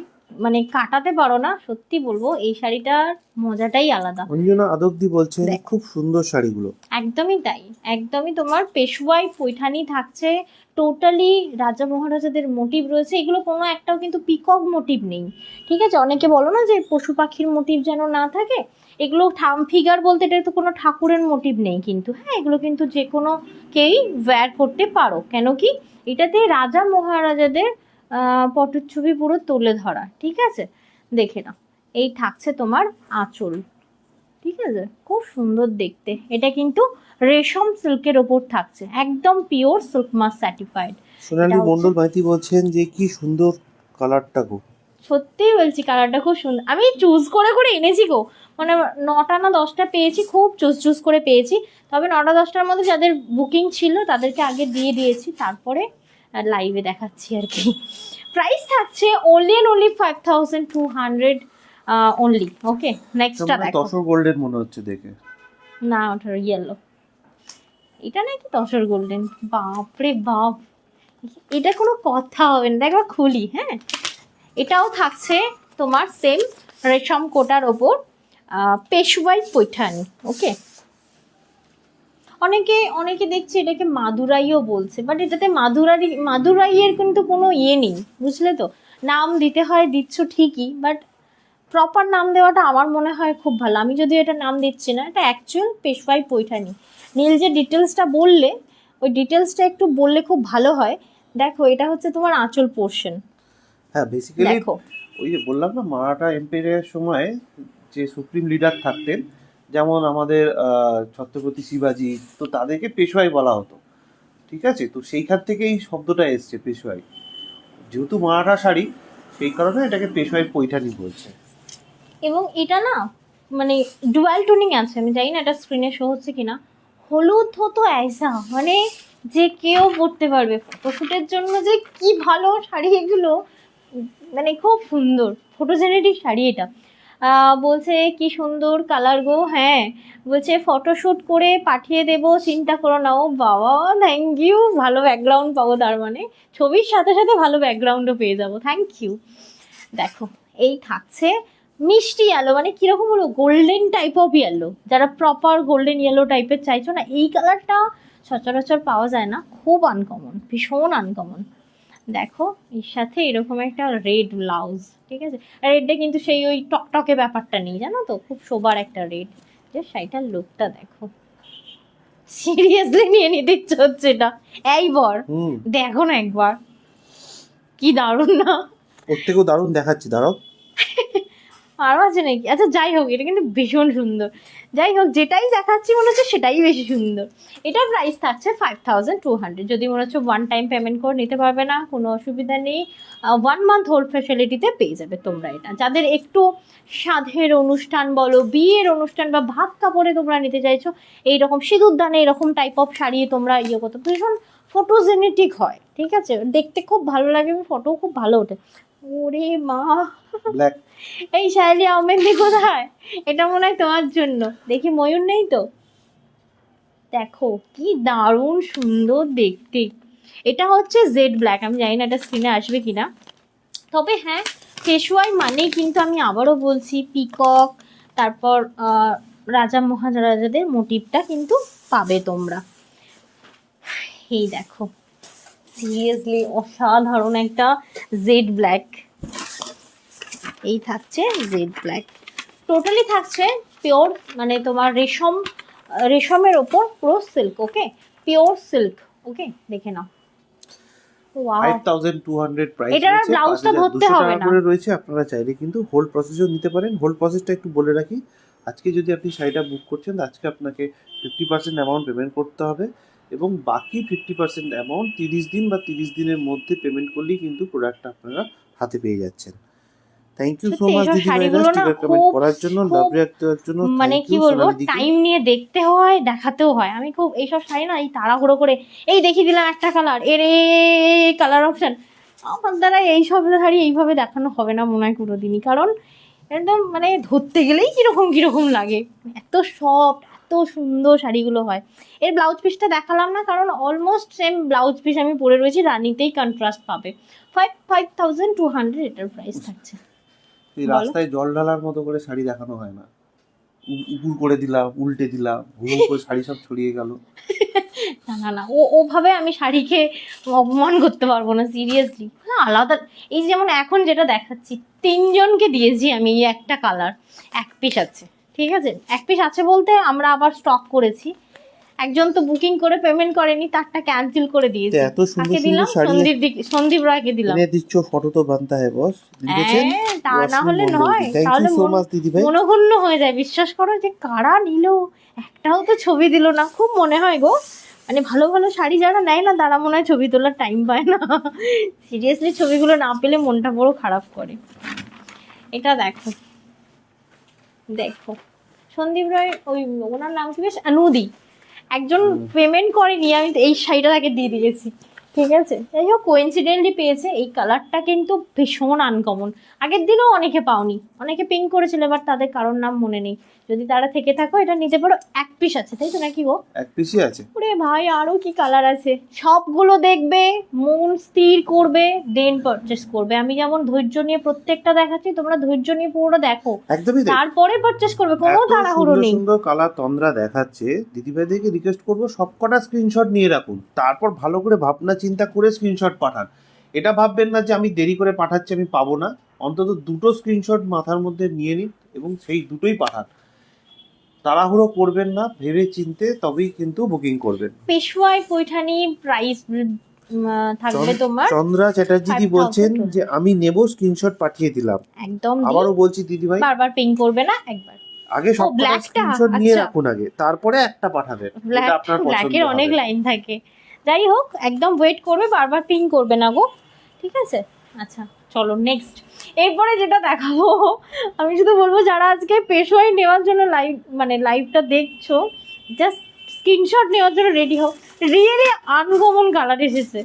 মানে কাটাতে পারো না, সত্যি বলবো এই শাড়িটার মজাটাই আলাদা। অঞ্জনা আদকদি বলছেন দেখো। খুব সুন্দর শাড়িগুলো। একদমই তাই, একদমই। তোমার পেশওয়াই পৈঠানি থাকছে, টোটালি রাজা মহারাজাদের মোটিভ রয়েছে। এগুলো কোনো একটাও কিন্তু পিকক মোটিভ নেই, ঠিক আছে? অনেকে বলো না যে পশু পাখির মোটিভ যেন না থাকে, এগুলো ফিগার বলতে এটা তো কোনো ঠাকুরের মোটিভ নেই কিন্তু। হ্যাঁ, এগুলো কিন্তু যে কোনো কেউই ওয়্যার করতে পারো। কেন কি এটাতে রাজা মহারাজাদের পটচ্ছবি পুরো তুলে ধরা, ঠিক আছে? দেখে নাও, এই থাকছে তোমার আঁচল, ঠিক আছে? খুব সুন্দর দেখতে। এটা কিন্তু রেশম সিল্কের ওপর থাকছে, একদম পিওর সিল্ক মাস সার্টিফাইড। সোনালী মণ্ডল মাইতি বলছেন যে কি সুন্দর কালারটা গো। সত্যিই বলছি কালারটা খুব সুন্দর। আমি চুজ করে করে এনেছি গো, মানে 9টা না 10টা পেয়েছি, খুব চুজ করে পেয়েছি। তবে 9টা 10টার মধ্যে যাদের বুকিং ছিল তাদেরকে আগে দিয়ে দিয়েছি, তারপরে লাইভে দেখাচ্ছি আর কি। প্রাইস থাকছে only 5200 অনলি। ওকে, নেক্সটটা দেখো। তসর গোল্ডেন মনে হচ্ছে দেখে। না, ওটা ইয়েলো। এটা নাকি তসর গোল্ডেন? বাপরে বাপ, এটা কোনো কথা হবে না। দেখো খুলি, হ্যাঁ। এটাও থাকছে তোমার সেম রেশম কোটার ওপর পেশওয়াই পৈঠানি। ওকে, অনেকে দেখছি এটাকে মাদুরাইও বলছে, বাট এটাতে মাদুরাইয়ের কিন্তু কোনো ইয়ে নেই, বুঝলে তো? নাম দিতে হয়, দিচ্ছ ঠিকই, বাট প্রপার নাম দেওয়াটা আমার মনে হয় খুব ভালো। আমি যদি এটা নাম দিচ্ছি না, এটা অ্যাকচুয়াল পেশওয়াই পৈঠানি। নীল যে ডিটেলসটা বললে, ওই ডিটেলসটা একটু বললে খুব ভালো হয়। দেখো, এটা হচ্ছে তোমার আঁচল পোর্শন। হ্যাঁ, বেসিক্যালি দেখো, ওই যে বললাম না, মারাঠা এম্পায়ারের সময় যে সুপ্রিম লিডার থাকতেন, যেমন আমাদের ছত্রপতি শিবাজি, তো তাদেরকে পেশওয়াই বলা হতো, ঠিক আছে? তো সেইখান থেকেই শব্দটা এসছে পেশওয়াই। যেহেতু মারাঠা শাড়ি, সেই কারণে এটাকে পেশওয়াই পৈঠানি বলছে। এবং এটা না মানে ডুয়াল টোনিং আছে, আমি জানি না এটা স্ক্রিনে শো হচ্ছে কিনা। হলুদ হতো ऐसा, মানে যে কেউ পরতে পারবে। ফটোশ্যুটের জন্য যে কি ভালো শাড়ি এগুলো, মানে খুব সুন্দর ফটোজেনেটিক শাড়ি এটা। বলছে কি সুন্দর কালার গো। হ্যাঁ, বলছে ফটোশ্যুট করে পাঠিয়ে দেবো, চিন্তা করো না। ও বাবা, থ্যাংক ইউ। ভালো ব্যাকগ্রাউন্ড পাবো, তার মানে ছবির সাথে সাথে ভালো ব্যাকগ্রাউন্ডও পেয়ে যাবো। Thank you. দেখো, এই থাকছে মিষ্টি ইয়েলো, মানে কিরকম হলো, গোল্ডেন টাইপ অফ ইয়েলো। যারা প্রপার গোল্ডেন ইয়েলো টাইপের চাইছো না, এই কালারটা সচরাচর পাওয়া যায় না, খুব আনকমন, ভীষণ আনকমন। দেখো, এর সাথে এরকম একটা রেড ব্লাউজ, ঠিক আছে? রেডটা কিন্তু সেই ওই টকটকে ব্যাপারটা নেই, জানো তো, খুব সোবার একটা রেড। যে শাড়িটার লুকটা দেখো, সিরিয়াসলি নিয়ে নিতে ইচ্ছে হচ্ছে এটা। এই বর, দেখো না একবার, কি দারুণ না? ওর থেকেও দারুণ দেখাচ্ছি, দাঁড়াও। আরও আছে নাকি? আচ্ছা, যাই হোক, এটা কিন্তু ভীষণ সুন্দর। যাই হোক, যেটাই দেখাচ্ছি মনে হচ্ছে সেটাই বেশি সুন্দর। এটার প্রাইস থাকছে 5200। যদি মনে হচ্ছে ওয়ান টাইম পেমেন্ট করে নিতে পারবে না, কোনো অসুবিধা নেই, 1 মান্থ হোল্ড ফ্যাসিলিটিতে পেয়ে যাবে তোমরা এটা। যাদের একটু সাধের অনুষ্ঠান বলো, বিয়ের অনুষ্ঠান বা ভাত কাপড়ে তোমরা নিতে চাইছো, এইরকম সিঁদুর দানে এরকম টাইপ অফ শাড়ি তোমরা ইয়ে করতে, ভীষণ ফটোজেনেটিক হয়, ঠিক আছে? দেখতে খুব ভালো লাগে, ফটোও খুব ভালো ওঠে। ওরে মা, ব্ল্যাক। এই শাইলি আহমেদি কোথায়? এটা মনে হয় তোমার জন্য। দেখি ময়ূর নেই তো। দেখো কি দারুণ সুন্দর দেখতে। এটা হচ্ছে জেড ব্ল্যাক। আমি জানি না এটা স্ক্রিনে আসবে কিনা, তবে হ্যাঁ, পেশওয়াই মানেই কিন্তু আমি আবারও বলছি পিকক, তারপর রাজা মহারাজাদের মোটিভটা কিন্তু পাবে তোমরা। এই দেখো, সিরিয়াসলি অসাধারণ একটা জেড ব্ল্যাক। এই থাকছে জেড ব্ল্যাক, টোটালি থাকছে পিওর, মানে তোমার রেশমের ওপর পুরো সিল্ক। ওকে, পিওর সিল্ক। ওকে, দেখে নাও। ওয়াও, 5200 প্রাইস এটার রয়েছে, ব্লাউজটা ধরতে 5200 হবে টাকা না। করে রয়েছে। আপনারা চাইলে কিন্তু হোল্ড প্রসেসও নিতে পারেন। হোল্ড প্রসেসটা একটু বলে রাখি, আজকে যদি আপনি শাড়িটা বুক করছেন, আজকে আপনাকে 50% অ্যামাউন্ট পেমেন্ট করতে হবে, এবং বাকি 50% অ্যামাউন্ট 30 দিন বা 30 দিনের মধ্যে পেমেন্ট করলেই কিন্তু প্রোডাক্টটা আপনারা হাতে পেয়ে যাচ্ছেন। থ্যাংক ইউ সো সত্যি মাচ এইসব দিদি ভাই শাড়িগুলো না স্টিকার কমেন্ট খুব করার জন্য, লাভ রিঅ্যাক্ট দেওয়ার জন্য। মানে থ্যাংক কি ইউ বলবো, সোনালি দিকে। টাইম নিয়ে দেখতে হয়, দেখাতেও হয়। আমি খুব এইসব শাড়ি না এই তাড়াহুড়ো করে এই দেখিয়ে দিলাম একটা কালার, এরে কালার অপশন, আমার দ্বারা এইসব শাড়ি এইভাবে দেখানো হবে না মনে হয় কোনোদিনই। কারণ একদম মানে ধরতে গেলেই কিরকম কিরকম লাগে, এত সফট এত সুন্দর শাড়িগুলো হয়। এর ব্লাউজ পিসটা দেখালাম না, কারণ অলমোস্ট সেম ব্লাউজ পিস আমি পরে রয়েছি, রানিতেই কন্ট্রাস্ট পাবে। 5200 এটার প্রাইস থাকছে। এই বলো। রাস্তায় জল ঢালার মতো করে শাড়ি দেখানো হয় না, উপর করে দিলাম, উল্টে দিলাম, হুড় করে শাড়ি সব ছড়িয়ে গেল। না না না, ওভাবে আমি শাড়িকে অপমান করতে পারবো না, সিরিয়াসলি। না আলাদা, এই যেমন এখন যেটা দেখাচ্ছি, 3জনকে দিয়েছি আমি এই একটা কালার, এক পিস আছে, ঠিক আছে? এক পিস আছে বলতে আমরা আবার স্টক করেছি, একজন তো বুকিং করে পেমেন্ট করেনি, তারটা ক্যান্সেল করে দিয়েছি। এত সুন্দর কাকে সুন্দর দিলাম? শাড়ি সন্দীপ রায়কে দিলাম। এনে দিচ্ছ, ফটো তো বানতা হয় বস, লিখেছেন হ্যাঁ, তা না হলে রশ্মি নয়, মণ্ডল। থ্যাংক তাহলে ইউ সো মাচ দিদি ভাই। মনোক্ষুণ্ণ হয়ে যায়। বিশ্বাস করো যে কারা নিল, একটাও তো ছবি দিল না। খুব মনে হয় গো, মানে ভালো ভালো শাড়ি যারা নেয় না, তারা মনে হয় ছবি তোলার টাইম পায় না। সিরিয়াসলি ছবিগুলো না পেলে মনটা বড় খারাপ করে। এটা দেখো, দেখো সন্দীপ রায়, ওই ওনার নাম কি বেশ, অনুদি, একজন পেমেন্ট করেনি, আমি তো এই শাড়িটা তাকে দিয়ে দিয়েছি, ঠিক আছে? যাই হোক, কোইন্সিডেন্টলি পেয়েছে। এই কালারটা কিন্তু ভীষণ আনকমন, আগের দিনও অনেকে পাওনি, অনেকে পিঙ্ক করেছিল, এবার তাদের কারোর নাম মনে নেই। যদি তারা থেকে থাকো এটা নিতে পারো, এক পিস আছে, তাই তো নাকি গো? এক পিসই আছে। ওরে ভাই, আরো কি কালার আছে, সবগুলো দেখবে, মন স্থির করবে, দেন পারচেস করবে। আমি যেমন ধৈর্য নিয়ে প্রত্যেকটা দেখাচ্ছি, তোমরা ধৈর্য নিয়ে পুরোটা দেখো, একদমই তাই। তারপরে পারচেস করবে, কোনো এত তাড়াহুড়ো সুন্দর নেই। সুন্দর কালার তন্দ্রা দেখাচ্ছে, দিদিভাইদেরকে রিকোয়েস্ট করবো সবকটা স্ক্রিনশট নিয়ে রাখুন, তারপর ভালো করে ভাবনা চিন্তা করে স্ক্রিনশট পাঠান। এটা ভাববেন না যে আমি দেরি করে পাঠাচ্ছি আমি পাবো না, অন্তত দুটো স্ক্রিনশট মাথার মধ্যে নিয়ে নিন এবং সেই দুটোই পাঠান। তাড়াহুড়ো করবেন না, ভেবে চিনতে তবেই কিন্তু বুকিং করবেন। পেশওয়াই পৈঠানি প্রাইস থাকবে তোমার চন্দ্রা চ্যাটার্জি 5,000 বলছেন যে আমি নেব, স্ক্রিনশট পাঠিয়ে দিলাম। একদম। আবারও বলছি দিদিভাই, বারবার পিং করবে না, একবার। আগে সব ব্ল্যাকটা, স্ক্রিনশট নিয়ে আচ্ছা। রাখুন আগে, তারপরে একটা পাঠাবেন, ব্ল্যাক, এটা আপনার পছন্দ ব্ল্যাকের অনেক হবে। লাইন থাকে। যাই হোক, একদম ওয়েট করবে, বারবার পিং করবে না গো, ঠিক আছে? আচ্ছা চলো নেক্সট। এরপরে যেটা দেখাবো, আমি শুধু বলবো যারা আজকে পেশওয়াই নেওয়ার জন্য লাইভটা দেখছো, জাস্ট স্ক্রিনশট নেওয়ার জন্য রেডি হও। রিয়েলি আনকমন কালার এসেছে,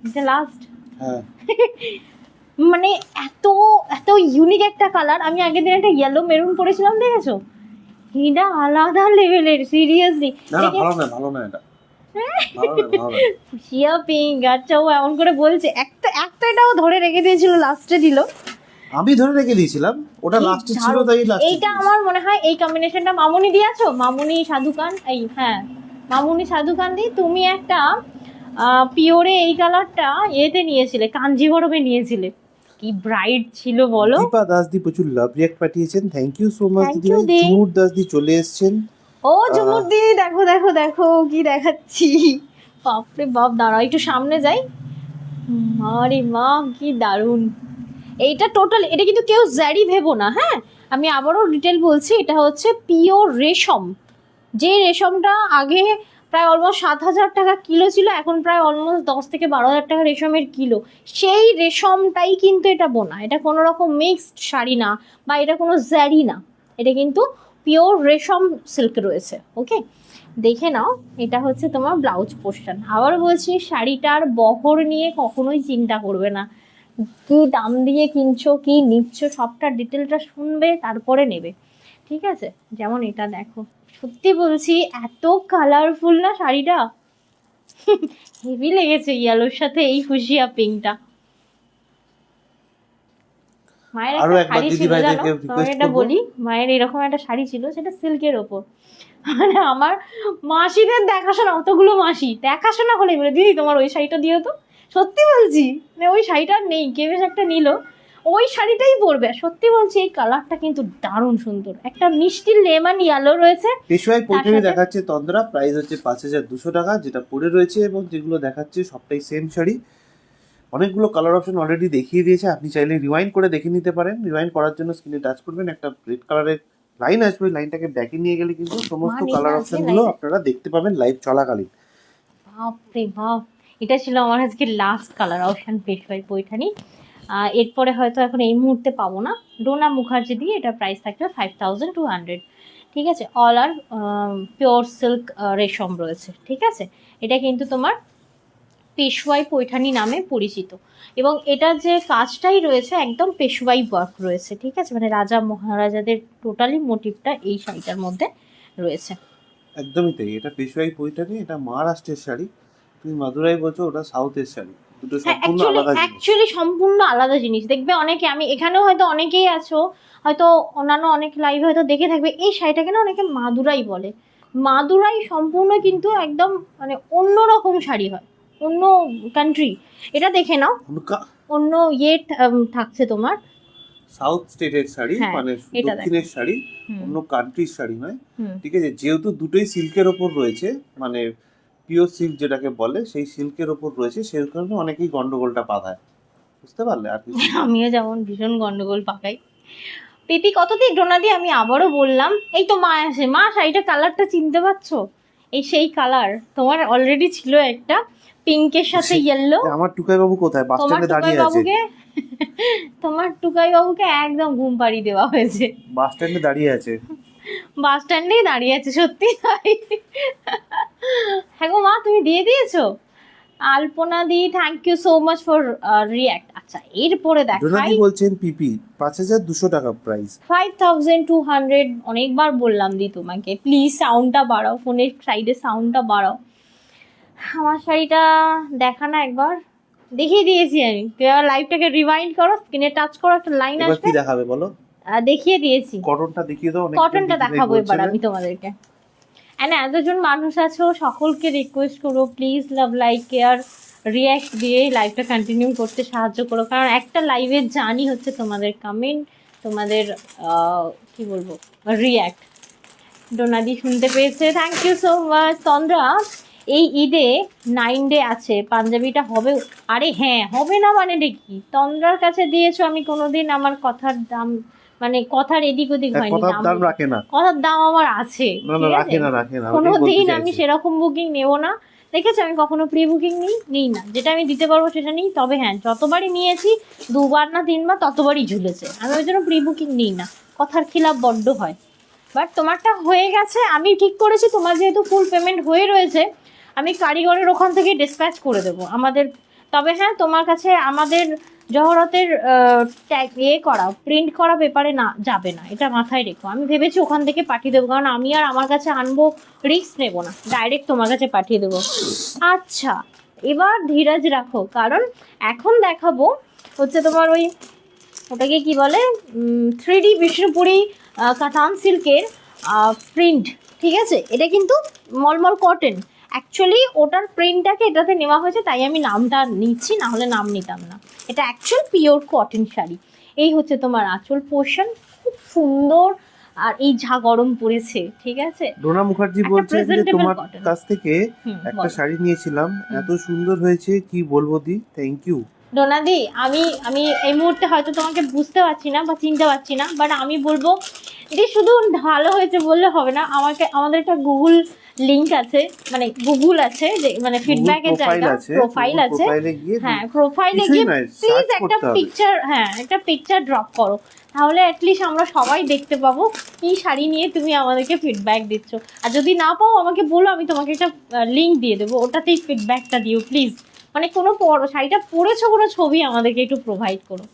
এটা লাস্ট। হ্যাঁ, মানে এত এত ইউনিক একটা কালার। আমি আগের দিন একটা ইয়েলো মেরুন পরেছিলাম, দেখেছো? এটা আলাদা লেভেলের, সিরিয়াসলি। না না, ভালো না, ভালো না, এটা ভালো না, ভালো না। শিয়া পিঙ্ক, আচ্ছা ও এমন করে বলছে, একটা এটাও ধরে রেখে দিয়েছিল, লাস্টে দিল। আমি ধরে রেখে দিয়েছিলাম, ওটা লাস্টে ছিল তাই লাস্টে। এইটা আমার মনে হয় এই কম্বিনেশনটা মামুনি দিয়েছো, মামুনি সাধুকান, এই হ্যাঁ মামুনি সাধুকান দি। তুমি একটা পিওরে এই কালারটা এতে নিয়েছিলে, কাঞ্জিভরমে নিয়েছিলে, কি ব্রাইট ছিল বলো। দীপা দাসদি প্রচুর লাভ রিঅ্যাক্ট পাঠিয়েছেন, thank you so much Thank দিদি you, ভাই। দি। ঝুমুর দাসদি চলে এসেছেন। ও ঝুমুর দি, দেখো দেখো দেখো কি দেখাচ্ছি, বাপরে বাপ, দাঁড়াও একটু সামনে যাই। আরে মা কি দারুণ। এইটা টোটাল, এটা কিন্তু কেউ জারি ভেবো না, হ্যাঁ আমি আবারও ডিটেল বলছি, এটা হচ্ছে পিওর রেশম। যে রেশমটা আগে প্রায় অলমোস্ট 7,000 টাকা কিলো ছিল, এখন প্রায় অলমোস্ট 10 থেকে 12,000 টাকা রেশমের কিলো। সেই রেশমটাই কিন্তু এটা বোনা, এটা কোনো রকম মিক্সড শাড়ি না, বা এটা কোনো জারি না, এটা কিন্তু পিওর রেশম সিল্ক রয়েছে। ওকে, দেখে নাও, এটা হচ্ছে তোমার ব্লাউজ পোর্শন। আবার বলছি, শাড়িটার বহর নিয়ে কখনোই চিন্তা করবে না, কি দাম দিয়ে কিনছো, কি নিচ্ছ, সবটা ডিটেলটা শুনবে, তারপরে নেবে, ঠিক আছে? যেমন এটা দেখো, সত্যি বলছি এত কালারফুল না শাড়িটা, হেভি লেগেছে ইয়েলোর সাথে এই ফুসিয়া পিঙ্কটা। মায়ের আরো একটা একবার শাড়ি দিদি ছিল, জানো ভাইদেরকে তোমাকে রিকোয়েস্ট এটা করবো। বলি, মায়ের এরকম একটা শাড়ি ছিল, সেটা সিল্কের ওপর। মানে আমার মাসিদের দেখাশোনা, অতগুলো মাসি দেখাশোনা হলে বলে দিদি তোমার ওই শাড়িটা দিও তো। সত্যি বলছি, মানে ওই শাড়িটা আর নেই, কে বেশ একটা নিল, ওই শাড়িটাই পরবে। সত্যি বলছি, এই কালারটা কিন্তু দারুণ সুন্দর, একটা মিষ্টি লেমন ইয়েলো রয়েছে। পেশোয়াই পৈঠানি সাথে- দেখাচ্ছে তন্দ্রা, প্রাইস হচ্ছে 5,200 টাকা, যেটা পরে রয়েছে, এবং যেগুলো দেখাচ্ছে সবটাই সেম শাড়ি। অনেকগুলো কালার অপশন অলরেডি দেখিয়ে দিয়েছে, আপনি চাইলে রিওয়াইন্ড করে দেখে নিতে পারেন। রিওয়াইন্ড করার জন্য স্ক্রিনে টাচ করবেন, একটা রেড কালারের লাইন আসবে, লাইনটাকে ব্যাকে নিয়ে গেলে কিন্তু সমস্ত মান কালার এটা আছে অপশনগুলো লাইনে? আপনারা দেখতে পাবেন লাইভ চলাকালীন। বাপরে বাপ, এটা ছিল আমার আজকে লাস্ট কালার অপশন পেশওয়াই পৈঠানি। এরপরে হয়তো এখন এই মুহূর্তে পাবো না। ডোনা মুখার্জি দিয়ে এটা প্রাইস থাকবে 5200। ঠিক আছে, অল আর পিওর সিল্ক রেশম রয়েছে। ঠিক আছে, এটা কিন্তু তোমার পেশওয়াই পৈঠানি নামে পরিচিত, এবং এটা যে কাজটাই রয়েছে একদম পেশওয়াই ওয়ার্ক রয়েছে। ঠিক আছে, মানে রাজা মহারাজাদের টোটালি মোটিভটা এই শাড়িটার মধ্যে রয়েছে। একদমই তাই, এটা পেশওয়াই পৈঠানি, এটা মহারাষ্ট্রের শাড়ি। তুমি মাদুরাই বলছো, ওটা সাউথের শাড়ি, দুটো সম্পূর্ণ আলাদা জিনিস। অ্যাকচুয়ালি সম্পূর্ণ আলাদা জিনিস। দেখবে অনেকে, আমি এখানেও হয়তো অনেকেই আছো, হয়তো অন্যান্য অনেক লাইভে হয়তো দেখে থাকবে, এই শাড়িটাকে না অনেকে মাদুরাই বলে। মাদুরাই সম্পূর্ণ কিন্তু একদম মানে অন্যরকম শাড়ি হয়, অন্য কান্ট্রি। এটা দেখে নাও, অন্য থাকছে তোমার সাউথ স্টেটের শাড়ি, হ্যাঁ, মানে এটা দক্ষিণের শাড়ি, অন্য কান্ট্রির শাড়ি নয়। ঠিক আছে, যেহেতু দুটোই সিল্কের ওপর রয়েছে, মানে পিওর সিল্ক যেটাকে বলে, সেই সিল্কের ওপর রয়েছে, সেই কারণে অনেকেই গন্ডগোলটা বাঁধায়, বুঝতে পারলে? আর কিছু না। আমিও যেমন ভীষণ গন্ডগোল পাকাই। পিপি কত দিক ডোনা দিয়ে, আমি আবারও বললাম, এই তো মা আসে। মা, শাড়িটা কালারটা চিনতে পারছো? এই সেই কালার তোমার অলরেডি ছিল একটা পিঙ্কের সাথে ইয়েলো। আমার টুকাই বাবু কোথায়? বাস স্ট্যান্ডে দাঁড়িয়ে আছে। তোমার টুকাই বাবুকে একদম ঘুম পাড়িয়ে দেওয়া হয়েছে, বাস স্ট্যান্ডে দাঁড়িয়ে আছে। বাস স্ট্যান্ডেই দাঁড়িয়ে আছে, সত্যি তাই। হ্যাঁ গো মা, তুমি দিয়ে দিয়েছো? আলপনা দি, thank you so much for react. আচ্ছা, এরপরে দেখাই। বলছেন পিপি 5200 টাকা প্রাইস। 5200। অনেকবার বললাম দি তোমাকে, প্লিজ সাউন্ডটা বাড়াও, ফোনের সাইডে সাউন্ডটা বাড়াও। আমার শাড়িটা দেখা না একবার, দেখিয়ে দিয়েছি আমি। তুই আবার লাইভটাকে রিওয়াইন্ড করো, স্ক্রিনে টাচ করো, একটা লাইন এবার আসবে। কি দেখাবে বলো? দেখিয়ে দিয়েছি, কটনটা দেখিয়ে দাও। কটনটা দেখাবো এবার আমি তোমাদেরকে। অ্যান্ড এতজন মানুষ আছো, সকলকে রিকোয়েস্ট করবো, please love, like, care, react দিয়ে লাইভটা কন্টিনিউ করতে সাহায্য করো, কারণ একটা লাইভের জার্নি হচ্ছে তোমাদের কমেন্ট, তোমাদের কি বলবো, রিয়্যাক্ট। ডোনাদি শুনতে পেয়েছে, থ্যাংক ইউ সো মাচ। তন্দ্রা, এই ঈদে 9 ডে আছে, পাঞ্জাবিটা হবে? আরে হ্যাঁ, হবে না মানে দেখি, তন্দ্রার কাছে দিয়েছো, আমি কোনোদিন আমার কথার দাম, মানে কথার এদিক ওদিক হয়নি, কথার দাম রাখে না, কথার দাম আমার আছে। রাখে না, কোনোদিন আমি সেরকম বুকিং নেব না, দেখেছো? আমি কখনো প্রি বুকিং নিই না, যেটা আমি দিতে পারবো সেটা নিই। তবে হ্যাঁ, যতবারই নিয়েছি 2বার না 3বার, ততবারই ঝুলেছে। আমি ওই জন্য প্রি বুকিং নিই না, কথার খিলাপ বড্ড হয়। বাট তোমারটা হয়ে গেছে, আমি ঠিক করেছি, তোমার যেহেতু ফুল পেমেন্ট হয়ে রয়েছে, আমি কারিগরের ওখান থেকে ডিসপ্যাচ করে দেবো আমাদের। তবে হ্যাঁ, তোমার কাছে আমাদের জহরতের করা, প্রিন্ট করা পেপারে না যাবে না, এটা মাথায় রেখো। আমি ভেবেছি ওখান থেকে পাঠিয়ে দেবো, কারণ আমি আর আমার কাছে আনবো, রিস্ক নেবো না, ডাইরেক্ট তোমার কাছে পাঠিয়ে দেবো। আচ্ছা, এবার ধীরাজ রাখো, কারণ এখন দেখাবো হচ্ছে তোমার ওই, ওটাকে কি বলে, 3D বিষ্ণুপুরি কাতান সিল্কের প্রিন্ট। ঠিক আছে, এটা কিন্তু মলমল কটন। অ্যাকচুয়ালি ওটার প্রিন্টটাকে এটাতে নেওয়া হয়েছে, তাই আমি নামটা নিচ্ছি, না হলে নাম নিতাম না। এটা অ্যাকচুয়াল পিওর কটন শাড়ি। এই হচ্ছে তোমার আঁচল পোর্শন, খুব সুন্দর। আর এই যা গরম পড়েছে, ঠিক আছে। ডোনা মুখার্জি বলছে যে তোমার কাছ থেকে একটা শাড়ি নিয়েছিলাম, এত সুন্দর হয়েছে, কি বলবো দি, থ্যাংক ইউ। ডোনাদি, আমি এই মুহূর্তে হয়তো তোমাকে বুঝতে পারছি না বা চিনতে পারছি না, বাট আমি বলবো যে শুধু ভালো হয়েছে বললে হবে না, আমাদের একটা গুগল লিংক আছে, মানে গুগল আছে, যে মানে ফিডব্যাকের জায়গা, প্রোফাইল আছে। হ্যাঁ, প্রোফাইলে গিয়ে প্লিজ একটা পিকচার, হ্যাঁ একটা পিকচার ড্রপ করো, তাহলে অ্যাটলিস্ট আমরা সবাই দেখতে পাবো কি শাড়ি নিয়ে তুমি আমাদেরকে ফিডব্যাক দিচ্ছ। আর যদি না পাও আমাকে বলো, আমি তোমাকে একটা লিংক দিয়ে দেবো, ওটাতেই ফিডব্যাকটা দিও প্লিজ। মানে কোনো শাড়িটা পরেছো কোনো ছবি আমাদেরকে একটু প্রোভাইড করো।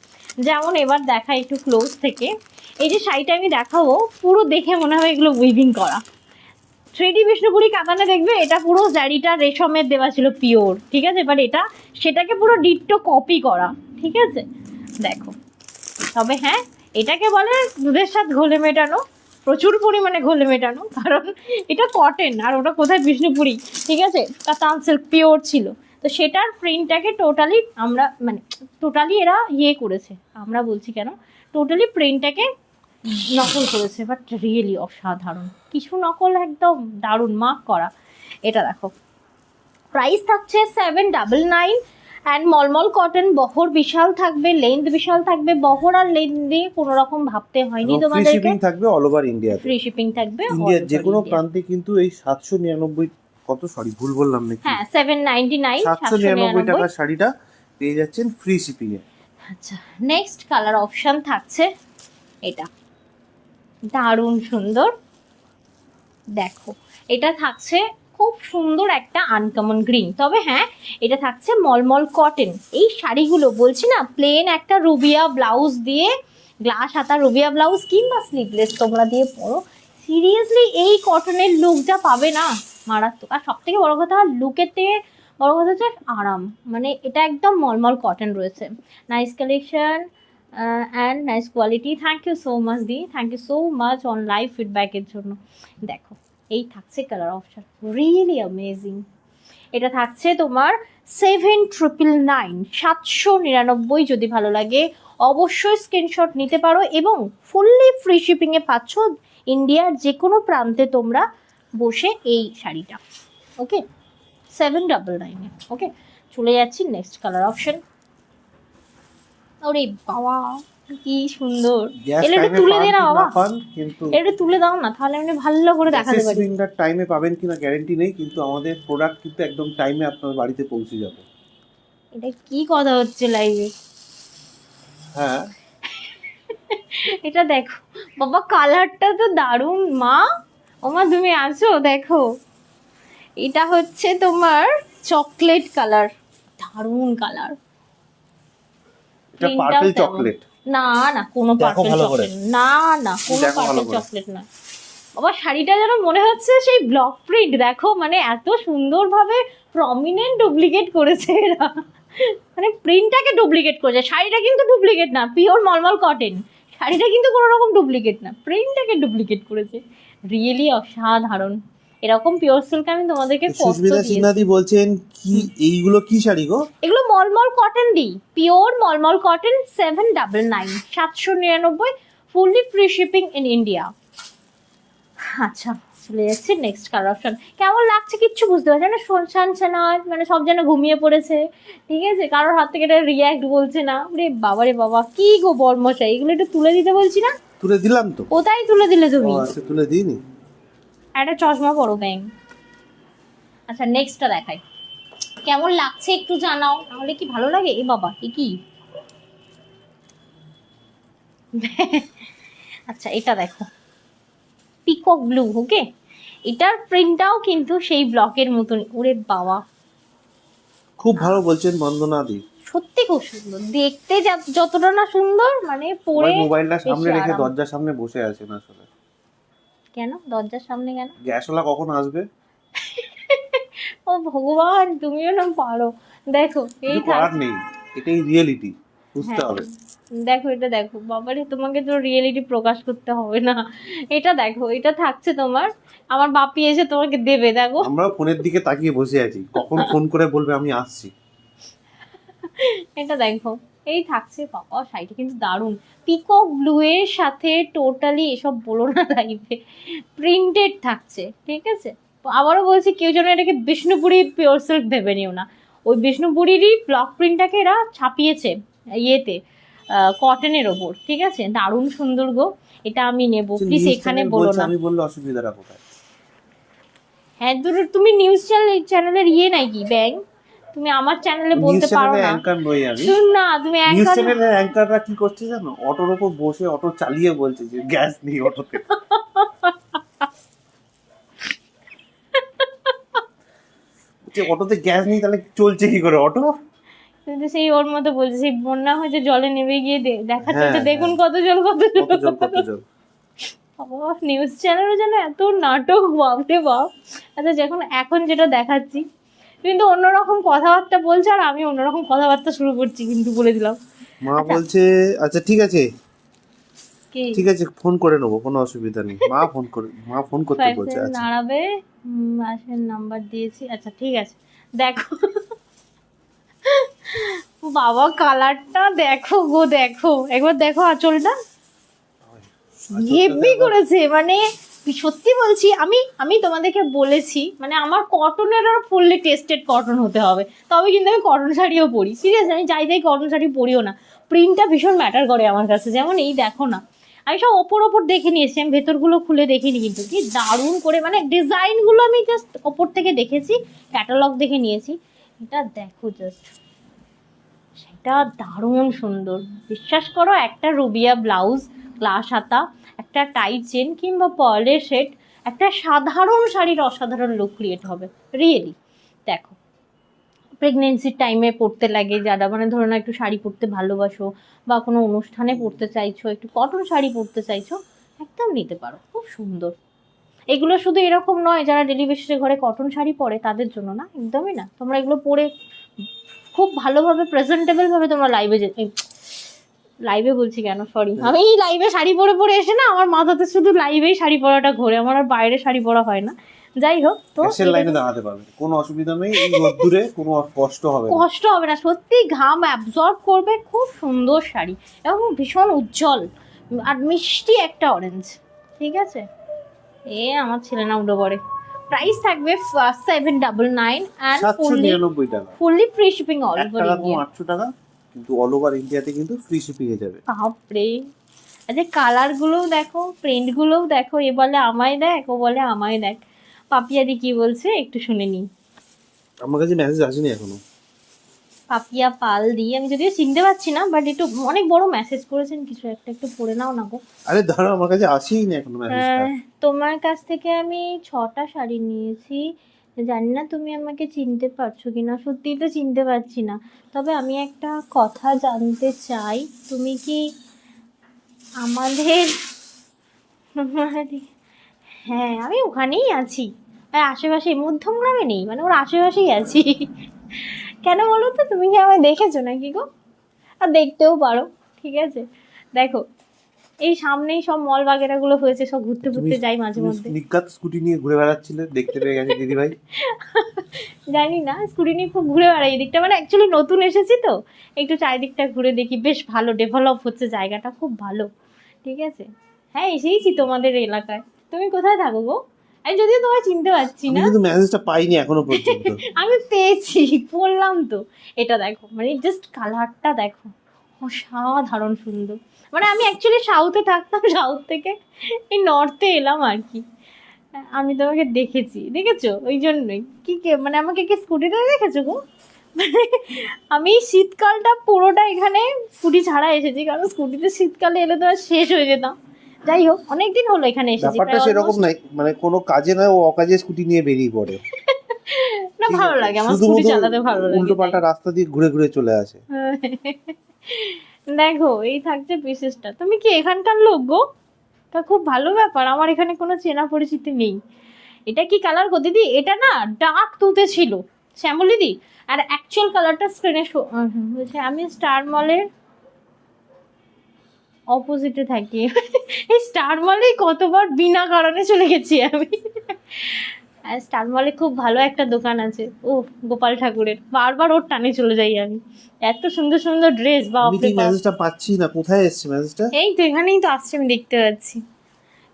যেমন এবার দেখা একটু ক্লোজ থেকে, এই যে শাড়িটা আমি দেখাবো, পুরো দেখে মনে হয় এগুলো উইভিং করা। 3D বিষ্ণুপুরি কাতানে দেখবে, এটা পুরো জারিটা রেশমের দেওয়া ছিল পিওর, ঠিক আছে, বাট এটা সেটাকে পুরো ডিট্টো কপি করা, ঠিক আছে। দেখো, তবে হ্যাঁ, এটাকে বলে দুধের সাথে ঘোলে মেটানো, প্রচুর পরিমাণে ঘোলে মেটানো, কারণ এটা কটন, আর ওটা কোথায় বিষ্ণুপুরি, ঠিক আছে, কাতান সিল্ক পিওর ছিল। তো সেটার প্রিন্টটাকে টোটালি আমরা, মানে টোটালি এরা করেছে, আমরা বলছি কেন, টোটালি প্রিন্টটাকে নকল করেছে, বাট রিয়েলি অসাধারণ, কিছু নকল একদম দারুণ মার্ক করা। এটা দেখো, প্রাইস থাকছে 799। অ্যান্ড মলমল কটন, বহর বিশাল থাকবে, লেন্থ বিশাল থাকবে, বহর আর লেন্থ দিয়ে কোনো রকম ভাবতে হয়নি তোমাদেরকে। ফ্রি শিপিং থাকবে all over India, free shipping থাকবে ইন্ডিয়ার যে কোনো প্রান্তে। কিন্তু এই 799, কত, সরি ভুল বললাম নাকি, হ্যাঁ 799 799 টাকার শাড়িটা পেয়ে যাচ্ছেন ফ্রি শিপিং এ। আচ্ছা, নেক্সট কালার অপশন থাকছে এটা, দারুণ সুন্দর। দেখো এটা থাকছে খুব সুন্দর একটা আনকমন গ্রিন, তবে হ্যাঁ এটা থাকছে মলমল কটন। এই শাড়িগুলো বলছি না, প্লেন একটা রুবিয়া ব্লাউজ দিয়ে, গ্লাস হাতা রুবিয়া ব্লাউজ কিংবা স্লিভলেস তোমরা দিয়ে পরো, সিরিয়াসলি এই কটনের লুক যা পাবে না, মারাত্মক। আর সব থেকে বড় কথা, লুকের থেকে বড় কথা হচ্ছে আরাম, মানে এটা একদম মলমল কটন রয়েছে। Nice collection and nice quality. Thank you so much দি, thank you so much on live ফিডব্যাকের জন্য। দেখো এই থাকছে কালার অপশন, রিয়েলি অ্যামেজিং। এটা থাকছে তোমার 7999, 799। যদি ভালো লাগে অবশ্যই স্ক্রিনশট নিতে পারো, এবং ফুললি ফ্রি শিপিংয়ে পাচ্ছ ইন্ডিয়ার যে কোনো প্রান্তে তোমরা বসে এই শাড়িটা। ওকে, 799। ওকে, চলে যাচ্ছি নেক্সট কালার অপশন। ওরে বাবা কি সুন্দর, এলে একটু তুলে দে না বাবা, কিন্তু একটু তুলে দাও না, তাহলে আমি ভালো করে দেখাতে পারি। সিলিন্ডার টাইমে পাবেন কিনা গ্যারান্টি নেই, কিন্তু আমাদের প্রোডাক্ট কিন্তু একদম টাইমে আপনার বাড়িতে পৌঁছে যাবে। এটা কি কথা হচ্ছে লাইভে? হ্যাঁ এটা দেখো বাবা, কালারটা তো দারুণ। মা, ওমা তুমি আছো? দেখো এটা হচ্ছে তোমার চকলেট কালার, দারুণ কালার। এটা পার্পল চকলেট না না, কোনো পার্পল চকলেট না, না কোনো পার্পল চকলেট না বাবা। শাড়িটা যেন মনে হচ্ছে সেই ব্লক প্রিন্ট। দেখো মানে এত সুন্দরভাবে প্রমিনেন্ট ডুপ্লিকেট করেছে এরা, মানে প্রিন্টটাকে ডুপ্লিকেট করেছে। শাড়িটা কিন্তু ডুপ্লিকেট না, পিওর মলমল কটন। শাড়িটা কিন্তু কোনো রকম ডুপ্লিকেট না, প্রিন্টটাকে ডুপ্লিকেট করেছে। রিয়েলি অসাধারণ। এরকম পিওর সিল্ক আমি তোমাদেরকে সুস্মিতা সিনহাদি বলছেন কি এইগুলো কি শাড়ি গো? এগুলো মলমল কটন দি, pure mulmul cotton. 799, 799, fully free shipping in India. আচ্ছা, চলে যাচ্ছে নেক্সট কালার অপশন। কেমন লাগছে কিচ্ছু বুঝতে পারছি না, শুনছে না, মানে সব যেন ঘুমিয়ে পড়েছে। ঠিক আছে, কারোর হাত থেকে এটা রিয়াক্ট বলছে না। রে বাবা রে বাবা, কি গো বর্মশাই, এগুলো একটু তুলে দিতে বলছি না? তুলে দিলাম তো। কোথায় তুলে দিলে তুমি? আচ্ছা তুলে দিইনি। একটা চশমা পরো ব্যাং। আচ্ছা নেক্সটটা দেখাই, কেমন লাগছে একটু জানাও, তাহলে কি ভালো লাগে। এ বাবা এ কি? আচ্ছা এটা দেখো, পিকক ব্লু। ওকে, এটার প্রিন্টটাও কিন্তু সেই ব্লকের মতন। ওরে বাবা, খুব ভালো বলছেন বন্দনা দি, সত্যি খুব সুন্দর দেখতে। যতটা না সুন্দর, মানে পরে মোবাইলটা সামনে রেখে দরজার সামনে বসে আছেন আসলে। কেন দরজার সামনে কেন? গ্যাসওয়ালা কখন আসবে? ও ভগবান, তুমিও না পারো। দেখো এই করার নেই, এটাই রিয়েলিটি, বুঝতে হবে। দেখো এটা দেখো, বাবারে তোমাকে তো রিয়েলিটি প্রকাশ করতে হবে না। এটা দেখো, এটা থাকছে তোমার, আমার বাপি এসে তোমাকে দেবে। দেখো আমরা ফোনের দিকে তাকিয়ে বসে আছি, কখন ফোন করে বলবে আমি আসছি। এটা দেখো, এই থাকছে। বাবা শাড়িটা কিন্তু দারুণ, পিকক ব্লু এর সাথে টোটালি এসব বলো না লাইফে, প্রিন্টেড থাকছে। ঠিক আছে, আবারও বলছি, কেউ যেন এটাকে বিষ্ণুপুরি পিওর সিল্ক ভেবে নিও না। ওই বিষ্ণুপুরিরই ব্লক প্রিন্টটাকে এরা ছাপিয়েছে ইয়েতে, কটনের ওপর। ঠিক আছে, দারুণ সুন্দর গো। এটা আমি নেব, প্লিজ এখানে বলো না। আমি বললে অসুবিধাটা কোথায়? হ্যাঁ তুমি নিউজ চ্যানেলের ইয়ে নাকি ব্যাং, তুমি আমার চ্যানেলে বলতে পারো না। অ্যাঙ্কার নই আমি। শুন না, তুমি নিউজ অ্যাঙ্কার। চ্যানেলের অ্যাঙ্কাররা কি করছে জানো? অটোর উপর বসে অটো চালিয়ে বলছে যে গ্যাস নেই অটোতে। যে অটোতে গ্যাস নেই, তাহলে চলছে কি করে অটো? কিন্তু সেই ওর মতো বলছে, সেই বন্যা হয়েছে জলে নেমে গিয়ে দেখাচ্ছে, দেখুন কত জল, কত জল। নিউজ চ্যানেলে যেন এত নাটক, বাপরে বাপ। আচ্ছা যখন এখন যেটা দেখাচ্ছি, কিন্তু অন্যরকম কথাবার্তা বলছে, আর আমি অন্যরকম কথাবার্তা শুরু করছি, কিন্তু বলে দিলাম। মা বলছে আচ্ছা ঠিক আছে, ঠিক আছে ফোন করে নেবো, কোনো অসুবিধা নেই। মা ফোন করতে বলছে। আচ্ছা দাঁড়াবে, মাসের নাম্বার দিয়েছি। আচ্ছা ঠিক আছে, দেখো বাবা কালারটা দেখো গো, দেখো একবার, দেখো আঁচলটা হেভি করেছে। মানে সত্যি বলছি, আমি তোমাদেরকে বলেছি, মানে আমার কটনের আর ফুললি টেস্টেড কটন হতে হবে, তবে কিন্তু আমি কটন শাড়িও পরি। সিরিয়াস, আমি যাই কটন শাড়ি পরিও না, প্রিন্টটা ভীষণ ম্যাটার করে আমার কাছে। যেমন এই দেখো না, আমি সব ওপর দেখে নিয়েছি, আমি ভেতরগুলো খুলে দেখিনি, কিন্তু কি দারুণ করে, মানে ডিজাইনগুলো আমি জাস্ট ওপর থেকে দেখেছি, ক্যাটালগ দেখে নিয়েছি। এটা দেখো জাস্ট, শাড়িটা দারুণ সুন্দর। বিশ্বাস করো, একটা রুবিয়া ব্লাউজ, গ্লাস হাতা, একটা টাইট চেন কিংবা পার্লের সেট, একটা সাধারণ শাড়ির অসাধারণ লুক ক্রিয়েট হবে রিয়েলি। দেখো, প্রেগনেন্সির টাইমে পরতে লাগে যারা, মানে ধরো না একটু শাড়ি পরতে ভালোবাসো বা কোনো অনুষ্ঠানে পরতে চাইছো, একটু কটন শাড়ি পরতে চাইছো, একদম নিতে পারো, খুব সুন্দর। এগুলো শুধু এরকম নয় যারা ডেলি বেসিসে ঘরে কটন শাড়ি পরে তাদের জন্য না, একদমই না। তোমরা এগুলো পরে খুব ভালোভাবে প্রেজেন্টেবলভাবে তোমরা লাইভে বলছি কেন, সরি, আমি লাইভে শাড়ি পরে পরে এসে না আমার মাথাতে শুধু লাইভেই শাড়ি পরাটা ঘোরে, আমার আর বাইরে শাড়ি পরা হয় না। যাই হোক, তো গ্যাসের লাইনে দাঁড়াতে পারবে, কোনো অসুবিধা নেই, এই রোদ্দুরে কোনো কষ্ট হবে না। কষ্ট হবে না, সত্যি ঘাম অ্যাবজর্ব করবে, খুব সুন্দর শাড়ি এবং ভীষণ উজ্জ্বল আর মিষ্টি একটা অরেঞ্জ। ঠিক আছে, আমার ছেলে না উঠে পড়ে। প্রাইস থাকবে 799 অ্যান্ড 799 টাকা, fully free shipping all over টাকা ইন্ডিয়া। 800 টাকা, কিন্তু অল ওভার ইন্ডিয়াতে কিন্তু ফ্রি শিপিং এ যাবে। বাপরে, আচ্ছা কালারগুলোও দেখো, প্রিন্টগুলোও দেখো। এ বলে আমায় দেখ, ও বলে আমায় দেখ। পাপিয়াদি কি বলছে একটু শুনে নিই। আমার কাছে মেসেজ আসেনি এখনো। পাপিয়া পাল দিয়ে, আমি যদিও চিনতে পারছি না, বাট একটু অনেক বড় মেসেজ করেছেন কিছু একটা, একটু পড়ে নাও না গো। আরে ধরো, আমার কাছে আসেই না এখনো মেসেজটা। তোমার কাছ থেকে আমি 6টা শাড়ি নিয়েছি, জানি না তুমি আমাকে চিনতে পারছো কিনা। সত্যিই তো চিনতে পারছি না। তবে আমি একটা কথা জানতে চাই, তুমি কি আমাদের হ্যাঁ, আমি ওখানেই আছি, আর আশেপাশে, মধ্যমগ্রামে নেই, মানে ওর আশেপাশেই আছি। কেন বলো তো, তুমি কি আমায় দেখেছো নাকি গো? আর দেখতেও পারো, ঠিক আছে। দেখো, এই সামনেই সব মল বাগেরাগুলো হয়েছে, সব ঘুরতে ঘুরতে যাই মাঝে মধ্যে। নিকাত স্কুটি নিয়ে ঘুরে বেড়াচ্ছিলে, দেখতে পেয়ে গেছে দিদি ভাই। জানি না, স্কুটি নিয়ে খুব ঘুরে বেড়াই এদিকটা, মানে অ্যাকচুয়ালি নতুন এসেছি তো, একটু চারিদিকটা ঘুরে দেখি। বেশ ভালো ডেভেলপ হচ্ছে জায়গাটা, খুব ভালো। ঠিক আছে, হ্যাঁ এসেইছি তোমাদের এলাকায়। তুমি কোথায় থাকো গো? আমি যদিও তোমায় চিনতে পারছি আমি না। কিন্তু মেসেজটা পাইনি এখনো পর্যন্ত। আমি পেয়েছি, বললাম তো। এটা দেখো, মানে জাস্ট কালারটা দেখো, অসাধারণ সুন্দর। মানে আমি অ্যাকচুয়ালি সাউথে থাকতাম, সাউথ থেকে এই নর্থে এলাম আর কি। আমি তোমাকে দেখেছো ওই জন্যই। মানে আমাকে কি স্কুটিতে দেখেছো গো? মানে আমি শীতকালটা পুরোটা এখানে স্কুটি ছাড়া এসেছি, কারণ স্কুটিতে শীতকালে এলে তো আর শেষ হয়ে যেতাম। যাই হোক, অনেকদিন হলো এখানে এসেছি। ব্যাপারটা সেরকম নাই, মানে কোনো কাজে নয়, ও অকাজে স্কুটি নিয়ে বেরিয়ে পড়ে। না, ভালো লাগে আমার স্কুটি চালাতে, ভালো লাগে। উল্টো পাল্টা রাস্তা দিয়ে ঘুরে ঘুরে চলে আসে। দেখো, এই থাকছে বিশেষটা। তুমি কি এখানকার লোক গো? তা খুব ভালো ব্যাপার, আমার এখানে কোনো চেনা পরিচিতি নেই। এটা কি কালার গো দিদি? এটা না ডার্ক তুতে ছিল শ্যামলিদি, আর অ্যাকচুয়াল কালারটা স্ক্রিনে বলছে। আমি স্টার মলের অপোজিটে থাকি। এই স্টার মলেই কতবার বিনা কারণে চলে গেছি আমি। আর স্টার মলে খুব ভালো একটা দোকান আছে, ও গোপাল ঠাকুরের, বারবার ওর টানে চলে যাই আমি। এত সুন্দর সুন্দর ড্রেস, আমি বাপরে ঠিক বাপ। মেসেজটা পাচ্ছি না, কোথায় এসেছে মেসেজটা? এই তো এখানেই তো আসছে, আমি দেখতে পাচ্ছি।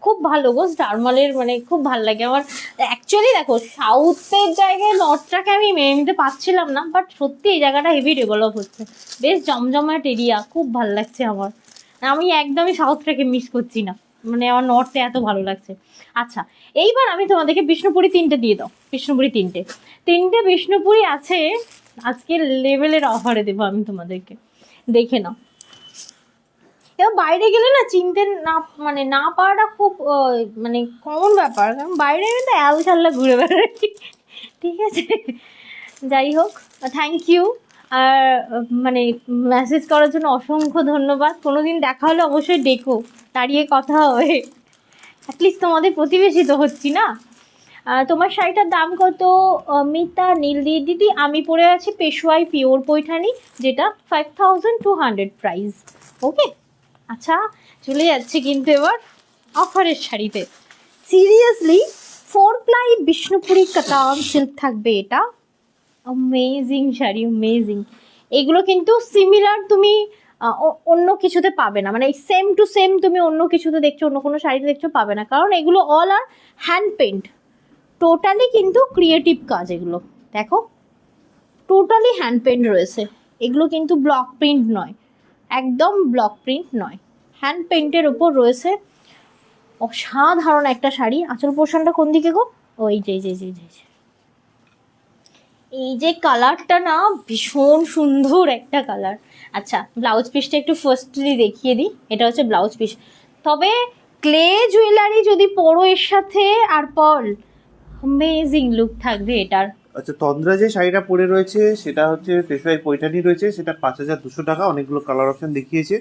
খুব ভালো গো স্টার মলের, মানে খুব ভালো লাগে আমার। অ্যাকচুয়ালি দেখো, সাউথের জায়গায় নর্থটাকে আমি মেনে নিতে পারছিলাম না, বাট সত্যি এই জায়গাটা হেভি ডেভেলপ হচ্ছে, বেশ জমজমাট এরিয়া, খুব ভালো লাগছে আমার। আমি একদমই সাউথটাকে মিস করছি না, মানে আমার নর্থে এত ভালো লাগছে। আচ্ছা, এইবার আমি তোমাদেরকে বিষ্ণুপুরি 3টে দিয়ে দাও। বিষ্ণুপুরি 3টে বিষ্ণুপুরি আছে, আজকে লেভেলের অফারে দেবো আমি তোমাদেরকে, দেখে নাও। এবার বাইরে গেলে না চিনতে না পারাটা খুব মানে কমন ব্যাপার, কারণ বাইরে আমি তো অ্যালছাল্লা ঘুরে বেড়াই। ঠিক আছে, যাই হোক, থ্যাংক ইউ। আর মানে মেসেজ করার জন্য অসংখ্য ধন্যবাদ। কোনোদিন দেখা হলে অবশ্যই ডেকো, দাঁড়িয়ে কথা হবে। অ্যাটলিস্ট তোমাদের প্রতিবেশী তো হচ্ছি না। তোমার শাড়িটার দাম কত? মিতা নীলদি দিদি, আমি পরে আছি পেশোয়াই পিওর পৈঠানি, যেটা 5200 প্রাইস। ওকে, আচ্ছা চলে যাচ্ছে কিন্তু এবার অফারের শাড়িতে। সিরিয়াসলি 4 প্লাই বিষ্ণুপুরি কাতান সিল্ক থাকবে এটা। Amazing sari, amazing. এগুলো কিন্তু সিমিলার তুমি অন্য কিছুতে পাবে না, মানে সেম টু সেম তুমি অন্য কিছুতে দেখছো, অন্য কোনো শাড়িতে দেখছো পাবে না, কারণ এগুলো all are hand paint, totally কিন্তু ক্রিয়েটিভ কাজ। এগুলো দেখো, টোটালি হ্যান্ড পেন্ট রয়েছে। এগুলো কিন্তু ব্লক প্রিন্ট নয়, একদম ব্লক প্রিন্ট নয়, হ্যান্ড পেন্টের উপর রয়েছে। অসাধারণ একটা শাড়ি। আঁচল পোর্শনটা কোন দিকে গো? ও এই যে কালারটা না ভীষণ সুন্দর একটা কালার, আচ্ছা, ব্লাউজ পিসটা একটু ফার্স্টলি দেখিয়ে দিই। এটা হচ্ছে ব্লাউজ পিস। তবে ক্লে জুয়েলারি যদি পরো এর সাথে আর পার্ল, অ্যামেজিং লুক থাকবে এটার। আচ্ছা, তন্দ্রা যে শাড়িটা পরে রয়েছে সেটা হচ্ছে পেশোয়াই পৈঠানি রয়েছে, সেটা 5,200 টাকা, অনেকগুলো কালার অপশন দেখিয়েছে।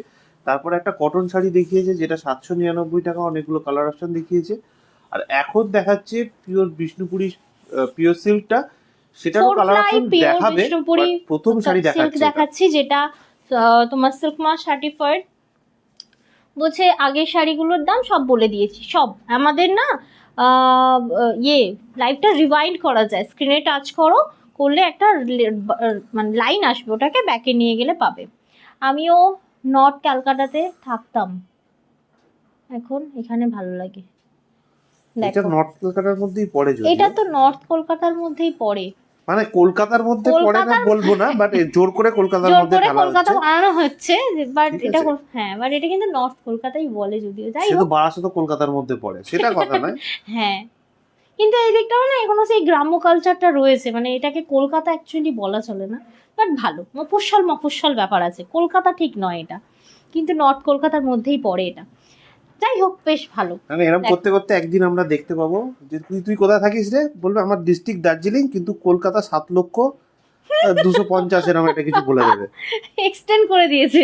তারপরে একটা কটন শাড়ি দেখিয়েছে যেটা 799 টাকা, অনেকগুলো কালার অপশন দেখিয়েছে। আর এখন দেখাচ্ছে পিওর বিষ্ণুপুরি পিওর সিল্কটা, সেটারও কালার অপশন দেখাবে। but প্রথম শাড়ি দেখাচ্ছে দেখাচ্ছি যেটা তোমার সিল্ক মার্ক সার্টিফাইড। বলছে আগের শাড়িগুলোর দাম সব বলে দিয়েছি, সব আমাদের না লাইভটা রিওয়াইন্ড করা যায়, স্ক্রিনে টাচ করলে একটা মানে লাইন আসবে, ওটাকে ব্যাকে নিয়ে গেলে পাবে। আমিও নর্থ ক্যালকাটাতে থাকতাম, এখন এখানে ভালো লাগে। এটা নর্থ কলকাতার মধ্যেই পড়ে। এটা তো নর্থ কলকাতার মধ্যেই পড়ে, মানে কলকাতার মধ্যে পড়ে না বলবো না, বাট জোর করে কলকাতার মধ্যে কলকাতা বানানো হচ্ছে। বাট এটা হ্যাঁ, বাট এটা কিন্তু নর্থ কলকাতাই বলে, যদিও যাই হোক বারাসাত তো কলকাতার মধ্যে পড়ে, সেটা কথা নয়। হ্যাঁ, কিন্তু এই দিকটাও না এখনো সেই গ্রাম্য কালচারটা রয়েছে, মানে এটাকে কলকাতা অ্যাকচুয়ালি বলা চলে না, বাট ভালো মফস্বল ব্যাপার আছে। কলকাতা ঠিক নয় এটা, কিন্তু নর্থ কলকাতার মধ্যেই পড়ে এটা। যাই হোক, বেশ ভালো। মানে এরকম করতে করতে একদিন আমরা দেখতে পাবো যে তুই কোথায় থাকিস রে, বলবে আমার ডিস্ট্রিক্ট দার্জিলিং, কিন্তু কলকাতা 7,250,000 এরকম একটা কিছু বলে দেবে, এক্সটেন্ড করে দিয়েছে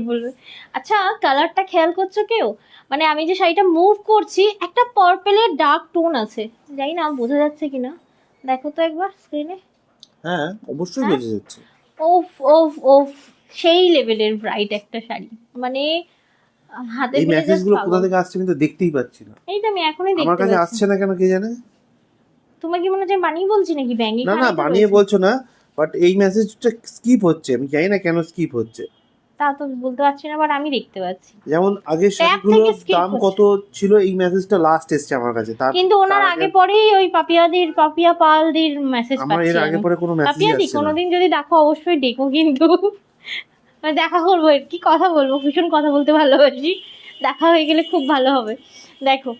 বলবে। আচ্ছা, কালারটা খেয়াল করছো কেউ? মানে আমি যে শাড়িটা মুভ করছি, একটা পার্পেলের ডার্ক টোন আছে, জানি না বোঝা যাচ্ছে কিনা, দেখো তো একবার স্ক্রিনে। হ্যাঁ অবশ্যই বোঝা যাচ্ছে। ওফ ওফ ওফ, সেই লেভেলের ব্রাইট একটা শাড়ি, মানে হাতে এই মেসেজগুলো কোথা থেকে আসছে আমি তো দেখতেই পাচ্ছি না। এই তো আমি এখনই দেখতে আমার কাছে আসছে না কেন কে জানে। তোমার কি মনে হচ্ছে বানিয়ে বলছি নাকি ব্যাঙ্গি? না বানিয়ে বলছো না, বাট এই মেসেজটা স্কিপ হচ্ছে, আমি জানি না কেন স্কিপ হচ্ছে, তা তো বলতে পারছি না, বাট আমি দেখতে পাচ্ছি। যেমন আগের শাড়িগুলোর দাম কত ছিল, এই মেসেজটা লাস্ট এসেছে আমার কাছে। কিন্তু ওনার আগে পরেই ওই পাপিয়া পালদির মেসেজ পাচ্ছি। আমার এর আগে পরে কোনো মেসেজ আসছে না। পাপিয়াদি কোনোদিন যদি দেখো অবশ্যই ডেকো, কিন্তু মানে দেখা করবো, কি কথা বলবো, ভীষণ কথা বলতে ভালোবাসি, দেখা হয়ে গেলে খুব ভালো হবে। দেখো,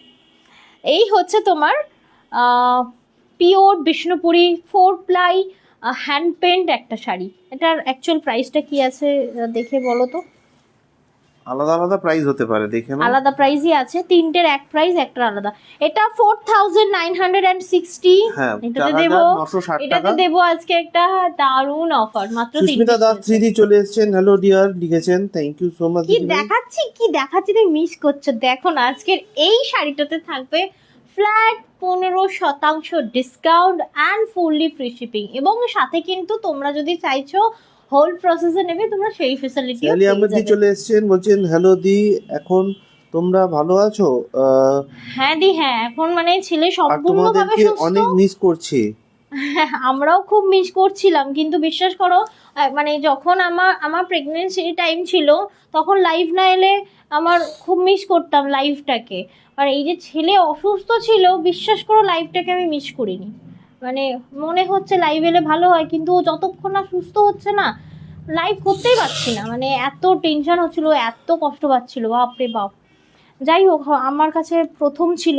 এই হচ্ছে তোমার pure Bishnupuri 4 ply hand paint একটা শাড়ি। এটার অ্যাকচুয়াল প্রাইসটা কি আছে দেখে বলো তো। আলাদা আলাদা প্রাইস হতে পারে, দেখে নাও। আলাদা প্রাইসই আছে, তিনটের এক প্রাইস, একটা আলাদা। এটা 4960। হ্যাঁ, এটাতে দেবো আজকে একটা দারুণ অফার, মাত্র 3। সুস্মিতা দাস 3D চলে এসেছেন, হ্যালো ডিয়ার লিখেছেন, থ্যাংক ইউ সো মাচ। কি দেখাচ্ছি তুমি মিস করছো। দেখো না, আজকের এই শাড়িটাতে থাকবে flat 15% discount and fully free shipping, এবং সাথে কিন্তু তোমরা যদি চাইছো হোল প্রসেসে নেবে, তোমরা সেই ফ্যাসিলিটি আলী আহমেদ দি চলে এসেছেন, বলছেন হ্যালো দি, এখন তোমরা ভালো আছো? হ্যাঁ দি, হ্যাঁ এখন মানে ছেলে সম্পূর্ণভাবে সুস্থ, অনেক মিস করছি। আমরাও খুব মিস করছিলাম, কিন্তু বিশ্বাস করো মানে যখন আমার প্রেগনেন্সি টাইম ছিল, তখন লাইভ না এলে আমার খুব মিস করতাম লাইভটাকে। আর এই যে ছেলে অসুস্থ ছিল, বিশ্বাস করো লাইভটাকে আমি মিস করিনি। মানে মনে হচ্ছে লাইভ এলে ভালো হয়, কিন্তু ও যতক্ষণ না সুস্থ হচ্ছে না, লাইভ করতেই পারছি না। মানে এত টেনশন হচ্ছিল, এত কষ্ট পাচ্ছিল, বাপরে বাপ। যাই হোক, আমার কাছে প্রথম ছিল,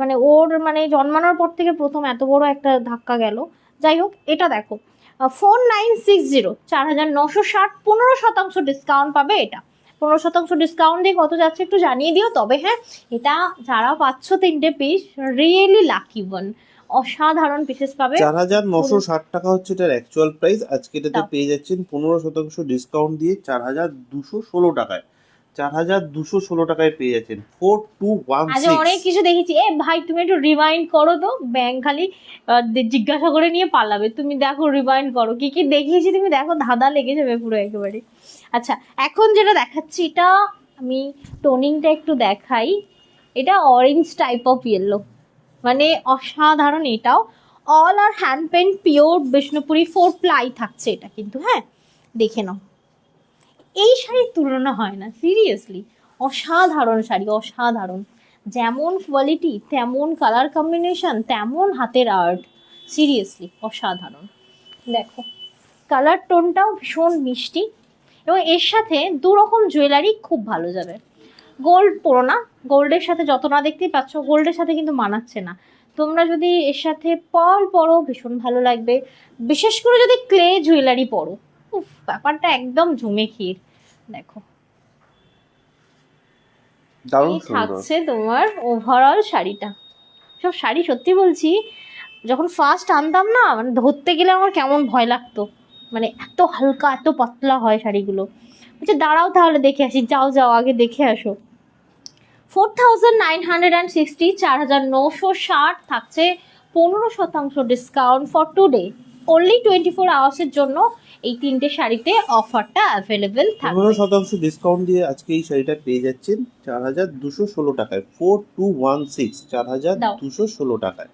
মানে ওর মানে জন্মানোর পর থেকে প্রথম এত বড় একটা ধাক্কা গেল। যাই হোক, এটা দেখো 4960, 4960, 15% ডিসকাউন্ট পাবে। এটা 15% ডিসকাউন্ট দিয়ে কত যাচ্ছে একটু জানিয়ে দিও। তবে হ্যাঁ, এটা যারা পাচ্ছ 3টে পিস, রিয়েলি লাকি ওয়ান, অসাধারণ পিসেস পাবে। 4960 টাকা হচ্ছে এটার অ্যাকচুয়াল প্রাইস। আজকে এটাতে পেয়ে যাচ্ছেন 15% ডিসকাউন্ট দিয়ে 4216 টাকায়। 4216 টাকায় পেয়ে যাচ্ছেন 4216। আজ অনেক কিছু দেখেছি। ভাই তুমি একটু রিমাইন্ড করো তো, ব্যাংক খালি জিজ্ঞাসা করে নিয়ে পালাবে। তুমি দেখো, রিমাইন্ড করো কি কি দেখিয়েছি, তুমি দেখো, ধাঁধা লেগে যাবে পুরো একেবারে। আচ্ছা, এখন যেটা দেখাচ্ছি, এটা আমি টোনিংটা একটু দেখাই। এটা অরেঞ্জ টাইপ অফ ইয়েলো, মানে অসাধারণ। এটাও all are hand paint pure Bishnupuri 4 ply থাকছে এটা কিন্তু। হ্যাঁ, দেখে নাও, এই শাড়ির তুলনা হয় না, সিরিয়াসলি অসাধারণ শাড়ি, অসাধারণ। যেমন কোয়ালিটি, তেমন কালার কম্বিনেশন, তেমন হাতের আর্ট, সিরিয়াসলি অসাধারণ। দেখো, কালার টোনটাও ভীষণ মিষ্টি, এবং এর সাথে 2 রকম জুয়েলারি খুব ভালো যাবে। গোল্ড পরো না, গোল্ডের সাথে যত না দেখতেই পাচ্ছ, গোল্ডের সাথে কিন্তু মানাচ্ছে না। তোমরা যদি এর সাথে পার্ল পরো, ভীষণ ভালো লাগবে। বিশেষ করে যদি ক্লে জুয়েলারি পরো, উফ, ব্যাপারটা একদম জমে ক্ষীর। দেখো দারুণ এই সুন্দর। থাকছে তোমার ওভারঅল শাড়িটা। সব শাড়ি সত্যি বলছি, যখন ফার্স্ট আনতাম না, মানে ধরতে গেলে আমার কেমন ভয় লাগতো, মানে এত হালকা এত পাতলা হয় শাড়িগুলো। বলছে দাঁড়াও তাহলে দেখে আসি, যাও যাও আগে দেখে আসো। 4960, 4960 থাকছে 15% ডিসকাউন্ট ফর টুডে। অনলি 24 আওয়ার্সের জন্য এই তিনটে শাড়িতে অফারটা অ্যাভেলেবেল থাকবে। 15% ডিসকাউন্ট দিয়ে আজকে এই শাড়িটা পেয়ে যাচ্ছেন 4216 টাকায়। 4216, 4216 টাকায়।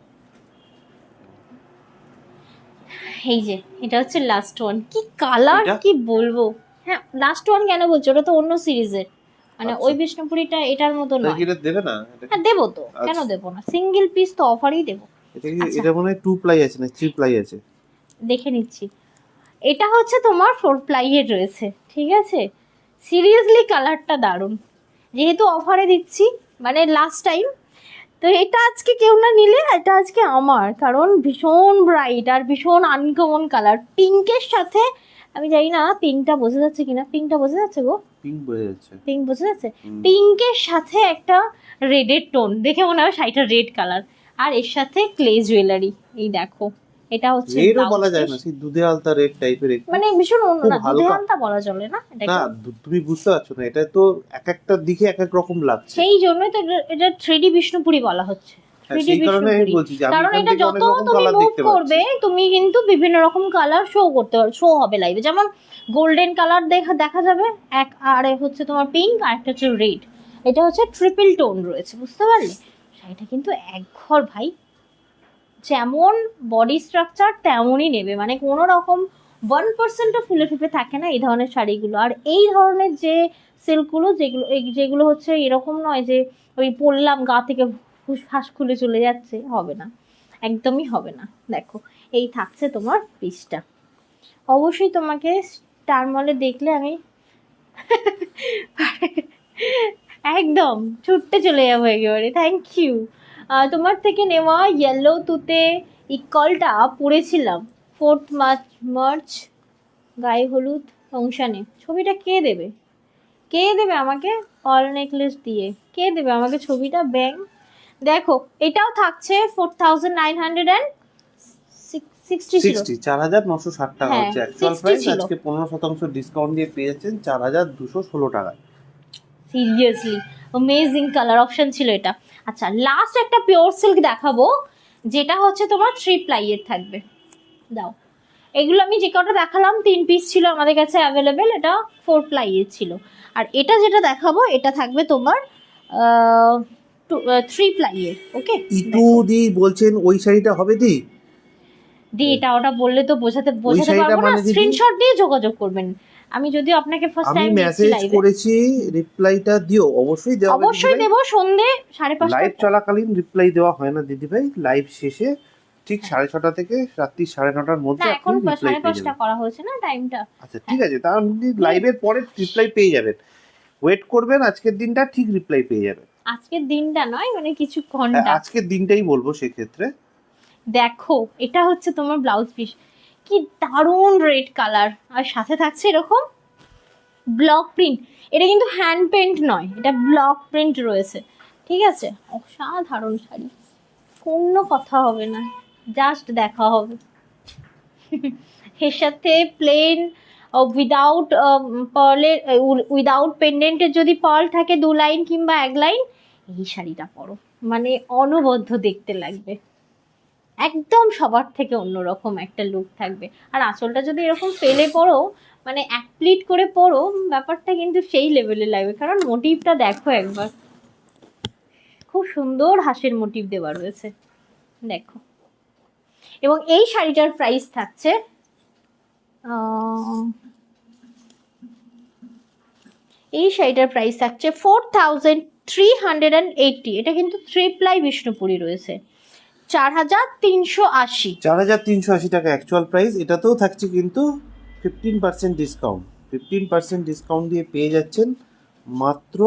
এই যে এটা হচ্ছে লাস্ট ওয়ান, কি কালার এটা? কি বলবো। হ্যাঁ লাস্ট ওয়ান কেন বলছো, ওটা তো অন্য সিরিজের, মানে আচ্ছা। ওই বিষ্ণুপুরিটা এটার মতো তাই নয়। কি এটা দেবে না? এটা হ্যাঁ দেবো তো, কেন আচ্ছা। দেবো না, সিঙ্গেল পিস তো অফারই দেবো। এটা কি আচ্ছা। এটা মনে হয় 2 প্লাই আছে না 3 প্লাই আছে? দেখে নিচ্ছি, এটা হচ্ছে তোমার 4 প্লাইয়ের রয়েছে, ঠিক আছে। সিরিয়াসলি কালারটা দারুণ, যেহেতু অফারে দিচ্ছি মানে লাস্ট টাইম, তো এটা আজকে কেউ না নিলে এটা আজকে আমার, কারণ ভীষণ ব্রাইট আর ভীষণ আনকমন কালার পিঙ্কের সাথে। আমি জানি না পিঙ্কটা বোঝা যাচ্ছে কিনা, পিঙ্কটা বোঝা যাচ্ছে গো, পিঙ্ক বোঝা যাচ্ছে। পিঙ্ক বোঝা যাচ্ছে। পিঙ্কের সাথে একটা রেডের টোন, দেখে মনে হয় শাড়িটা রেড কালার, আর এর সাথে ক্লে জুয়েলারি। এই দেখো এটা হচ্ছে রেডও বলা যায় না, সেই দুধে আলতা রেড টাইপের একটু। মানে ভীষণ অন্য, খুব না দুধে হালকা। আলতা বলা চলে না না এটাকে। তুমি বুঝতে পারছো না, এটা তো এক একটা দিকে এক এক রকম লাগছে। সেই জন্যই তো এটা 3D বিষ্ণুপুরি বলা হচ্ছে। হ্যাঁ, 3D সেই কারণে আমি বিষ্ণুপুরি, বলছি যে আমি কারণ এখান এটা থেকে যত অনেক রকম তুমি কালার মুভ দেখতে করবে পাচ্ছি। তুমি কিন্তু বিভিন্ন রকম কালার শো করতে পারবে, শো হবে লাইভে। যেমন গোল্ডেন কালার দেখা যাবে এক, আর হচ্ছে তোমার পিঙ্ক, আর একটা হচ্ছে রেড। এটা হচ্ছে ট্রিপল টোন রয়েছে, বুঝতে পারলে। শাড়িটা কিন্তু একঘর ভাই, যেমন বডি স্ট্রাকচার তেমনই নেবে, মানে কোনো রকম 1%ও ফুলে ফেপে থাকে না এই ধরনের শাড়িগুলো। আর এই ধরনের যে সিল্কগুলো, যেগুলো হচ্ছে এরকম নয় যে ওই পরলাম গা থেকে ফুসফাস খুলে চলে যাচ্ছে, হবে না, একদমই হবে না। দেখো এই থাকছে তোমার পিসটা। অবশ্যই তোমাকে স্টার মলে দেখলে আমি একদম ছুটতে চলে যাবো একেবারে। Thank you. তোমার থেকে নেওয়া ইয়েলো তুতে ইকলটা পরেছিলাম 4th মার্চ গায়ে হলুদ অনুষ্ঠানে। ছবিটা কে দেবে, কে দেবে আমাকে, অল নেকলেস দিয়ে কে দেবে আমাকে ছবিটা, ব্যাং। দেখো এটাও থাকছে 4960 ছিল। 4960 টাকা হ্যাঁ, হচ্ছে অ্যাকচুয়াল 60 প্রাইস। ছিল। আজকে 15% ডিসকাউন্ট দিয়ে পেয়ে যাচ্ছেন 4216 টাকায়। সিরিয়াসলি অ্যামেজিং কালার অপশন ছিল এটা। আচ্ছা লাস্ট একটা পিওর সিল্ক দেখাবো, যেটা হচ্ছে তোমার 3 প্লাইয়ের থাকবে। দাও, এগুলো আমি যে কটা দেখালাম 3 পিস ছিল আমাদের কাছে অ্যাভেলেবেল, এটা 4 প্লাইয়ের ছিল। আর এটা যেটা দেখাবো এটা থাকবে তোমার 3 প্লাইয়ের। ওকে ইটু দি বলছেন ওই শাড়িটা হবে দি? এটা ওটা বললে তো বোঝাতে শাড়িটা পারবো না, মানে দিদি? স্ক্রিনশট দিয়ে যোগাযোগ করবেন। আমি যদিও আপনাকে ফার্স্ট আমি টাইম মেসেজ লাইভে, করেছি, রিপ্লাইটা দিও। অবশ্যই দেওয়া হবে অবশ্যই দেবো সন্ধে 5:30। লাইভ চলাকালীন রিপ্লাই দেওয়া হয় না দিদি ভাই, লাইভ শেষে ঠিক 6:30 থেকে রাত্রি 9:30টার মধ্যে না আপনি এখন রিপ্লাই পেয়ে 5:30 যাবেন। করা হয়েছে না টাইমটা। আচ্ছা ঠিক আছে, তাহলে লাইভের পরে রিপ্লাই পেয়ে যাবেন। ওয়েট করবেন, আজকের দিনটা ঠিক রিপ্লাই পেয়ে যাবেন। আজকের দিনটা নয়, মানে কিছু হ্যাঁ, ঘন্টা। আজকের দিনটাই বলবো সেক্ষেত্রে। দেখো এটা হচ্ছে তোমার ব্লাউজ পিস, কি দারুণ রেড কালার, আর সাথে থাকছে এরকম ব্লক প্রিন্ট। এটা কিন্তু হ্যান্ড পেন্ট নয়, এটা ব্লক প্রিন্ট রয়েছে, ঠিক আছে। অসাধারণ শাড়ি, কোনো কথা হবে না, জাস্ট দেখা হবে। এর সাথে প্লেন উইদাউট পার্লের, উইদাউট পেন্ডেন্টের যদি পার্ল থাকে 2 লাইন কিংবা 1 লাইন, এই শাড়িটা পরো মানে অনবদ্য দেখতে লাগবে, একদম সবার থেকে অন্যরকম একটা লুক থাকবে। আর আঁচলটা যদি এরকম ফেলে পরো, মানে এক প্লিট করে পরো, ব্যাপারটা কিন্তু সেই লেভেলে লাগবে। কারণ মোটিভটা দেখো একবার, খুব সুন্দর হাঁসের মোটিভ দেওয়া রয়েছে, দেখো। এবং এই শাড়িটার প্রাইস থাকছে এই শাড়িটার প্রাইস থাকছে 4380। এটা কিন্তু 3 প্লাই বিষ্ণুপুরি রয়েছে, 4380। 4380 টাকা অ্যাকচুয়াল প্রাইস। এটাতেও থাকছে কিন্তু 15% ডিসকাউন্ট। 15% ডিসকাউন্ট দিয়ে পেয়ে যাচ্ছেন মাত্র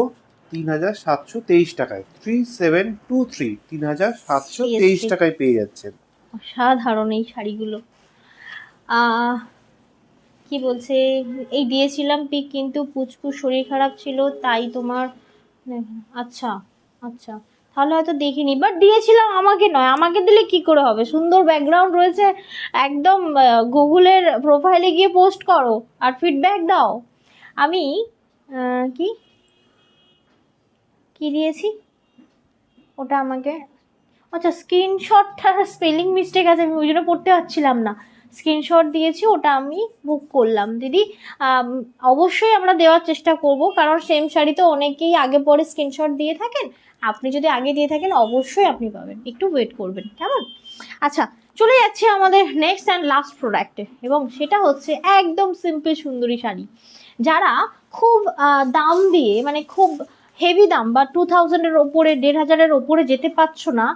3723 টাকায়। 3723, 3723 টাকায় পেয়ে যাচ্ছেন। অসাধারণ এই শাড়িগুলো। কি বলছে, এই দিয়েছিলাম পিক কিন্তু পুচকুর শরীর খারাপ ছিল তাই তোমার, আচ্ছা আচ্ছা, তাহলে হয়তো দেখিনি, বাট দিয়েছিলাম, আমাকে নয়, আমাকে দিলে কি করে হবে, সুন্দর ব্যাকগ্রাউন্ড রয়েছে একদম, গুগলের প্রোফাইলে গিয়ে পোস্ট করো আর ফিডব্যাক দাও। আমি কি কি দিয়েছি ওটা আমাকে, আচ্ছা স্ক্রিনশটটা স্পেলিং মিস্টেক আছে, আমি ওই জন্য পড়তে পারছিলাম না, স্ক্রিনশট দিয়েছি, ওটা আমি বুক করলাম দিদি। অবশ্যই আমরা দেওয়ার চেষ্টা করব, কারণ সেম শাড়ি তো অনেকেই আগে পরে স্ক্রিনশট দিয়ে থাকেন, আপনি যদি আগে দিয়ে থাকেন অবশ্যই আপনি পাবেন, একটু ওয়েট করবেন কেমন। আচ্ছা, চলে যাচ্ছি আমাদের নেক্সট অ্যান্ড লাস্ট প্রোডাক্টে, এবং সেটা হচ্ছে একদম সিম্পল সুন্দরী শাড়ি। যারা খুব দাম দিয়ে, মানে খুব হেভি দাম বা 2000-এর ওপরে, 1500-এর ওপরে যেতে পারছো না,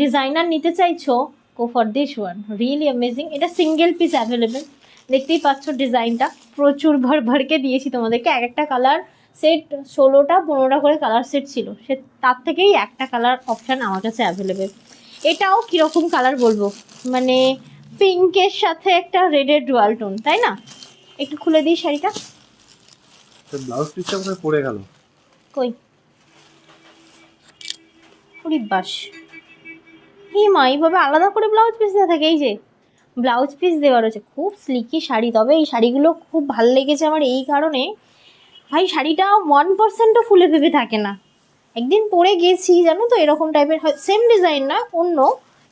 ডিজাইনার নিতে চাইছো, go for this one, really amazing. এটা সিঙ্গেল পিস অ্যাভেলেবেল, দেখতেই পাচ্ছ ডিজাইনটা প্রচুর ভরকে দিয়েছি তোমাদেরকে, এক একটা কালার সেট 16টা 15টা করে কালার সেট ছিল, সে তার থেকেই একটা কালার অপশান আমার কাছে অ্যাভেলেবেল। এটাও কীরকম কালার বলবো, মানে পিঙ্কের সাথে একটা রেডের ডুয়াল টোন, তাই না? একটু খুলে দিই শাড়িটা, ব্লাউজ পিসটা কোথায় পড়ে গেল, কই ওরে বাস, হি মা, এইভাবে আলাদা করে ব্লাউজ পিস দেওয়া থাকে, এই যে ব্লাউজ পিস দেওয়া রয়েছে, খুব স্লিকি শাড়ি। তবে এই শাড়িগুলো খুব ভালো লেগেছে আমার এই কারণে, ভাই শাড়িটা 1%ও ফুলে ফেপে থাকে না। একদিন পরে গেছি জানো তো, এরকম টাইপের, সেম ডিজাইন না অন্য,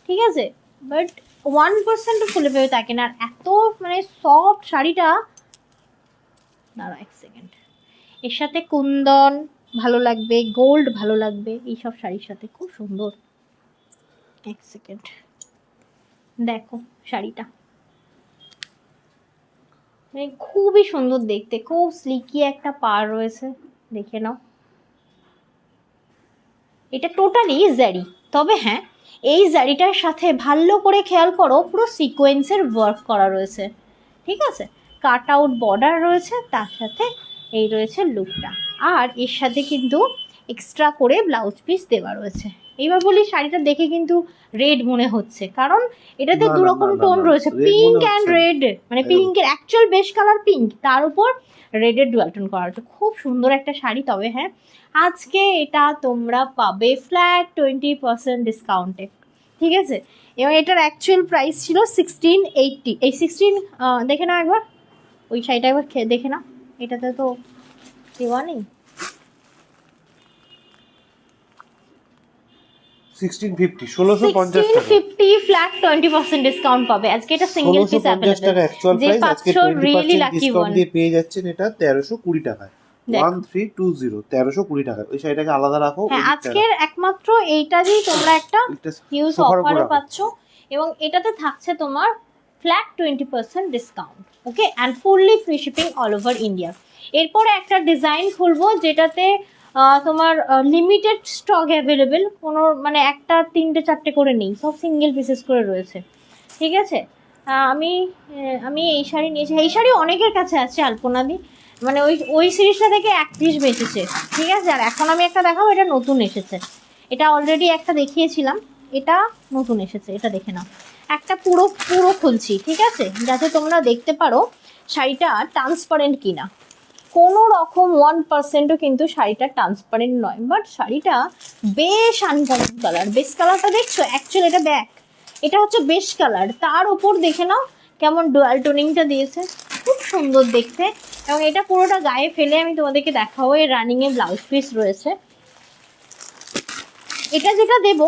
ঠিক আছে, বাট 1%ও ফুলে ফেপে থাকে না, আর এত মানে সফট শাড়িটা। দাঁড়া এক সেকেন্ড, এর সাথে কুন্দন ভালো লাগবে, গোল্ড ভালো লাগবে, এইসব শাড়ির সাথে খুব সুন্দর। এক সেকেন্ড, দেখো শাড়িটা মানে খুবই সুন্দর দেখতে, খুব স্লিকি একটা পাড় রয়েছে, দেখে নাও। এটা টোটালি জারি, তবে হ্যাঁ এই জারিটার সাথে ভালো করে খেয়াল করো, পুরো সিকোয়েন্সের ওয়ার্ক করা রয়েছে, ঠিক আছে, কাট আউট বর্ডার রয়েছে, তার সাথে এই রয়েছে লুকটা, আর এর সাথে কিন্তু এক্সট্রা করে ব্লাউজ পিস দেওয়া রয়েছে। এইবার বলি, শাড়িটা দেখে কিন্তু রেড মনে হচ্ছে, কারণ এটাতে না, দু না, রকম না, না, টোন না, রয়েছে, red পিঙ্ক মনে অ্যান্ড হচ্ছে না। রেড, মানে একদম। পিঙ্কের অ্যাকচুয়াল বেশ কালার পিঙ্ক, তার উপর রেডের ডুয়াল টোন করা হচ্ছে, খুব সুন্দর একটা শাড়ি। তবে হ্যাঁ, আজকে এটা তোমরা পাবে ফ্ল্যাট 20% ডিসকাউন্টে, ঠিক আছে, এবং এটার অ্যাকচুয়াল প্রাইস ছিল 1680, এই 16 দেখে নাও একবার, ওই শাড়িটা একবার দেখে নাও, এটাতে তো দেওয়া নেই। 1650, 1650 টাকা, 1650 ফ্ল্যাট 20% ডিসকাউন্ট পাবে আজকে, এটা সিঙ্গেল পিস 1650 অ্যাভেলেবল, টাকা অ্যাকচুয়াল যে প্রাইস, আজকে 500 রিয়েলি 20% লাকি ডিসকাউন্ট ওয়ান। দিয়ে পেয়ে যাচ্ছেন এটা 1320 টাকায়। দেখো। 1320, 1320 টাকা। ওই শাড়িটাকে আলাদা রাখো। হ্যাঁ, আজকের একমাত্র এইটারই তোমরা একটা হিউজ অফারে পাচ্ছ, এবং এটাতে থাকছে তোমার flat 20% discount, okay, and fully free shipping all over India. এরপরে একটা ডিজাইন খুলবো যেটাতে তোমার লিমিটেড স্টক অ্যাভেলেবেল, কোনো মানে একটা 3টে 4টে করে নেই, সব সিঙ্গেল পিসেস করে রয়েছে, ঠিক আছে। আমি আমি এই শাড়ি নিয়েছি, এই শাড়ি অনেকের কাছে আছে আলপনাদি, মানে ওই সিরিজটা থেকে 1 পিস বেঁচেছে, ঠিক আছে। আর এখন আমি একটা দেখাবো, এটা নতুন এসেছে, এটা অলরেডি একটা দেখিয়েছিলাম, এটা নতুন এসেছে, এটা দেখে নাও। একটা পুরো পুরো খুলছি, ঠিক আছে, যাতে তোমরা দেখতে পারো শাড়িটা ট্রান্সপারেন্ট কিনা। কোনো রকম 1%ও কিন্তু শাড়িটা ট্রান্সপারেন্ট নয়, বাট শাড়িটা বেশ আনকমন কালার, বেশ কালারটা দেখছো, অ্যাকচুয়ালি এটা ব্যাক, এটা হচ্ছে বেশ কালার, তার ওপর দেখে নাও কেমন ডুয়াল টোনিংটা দিয়েছে, খুব সুন্দর দেখতে। এবং এটা পুরোটা গায়ে ফেলে আমি তোমাদেরকে দেখাবো, এর রানিংয়ে ব্লাউজ পিস রয়েছে। এটা যেটা দেবো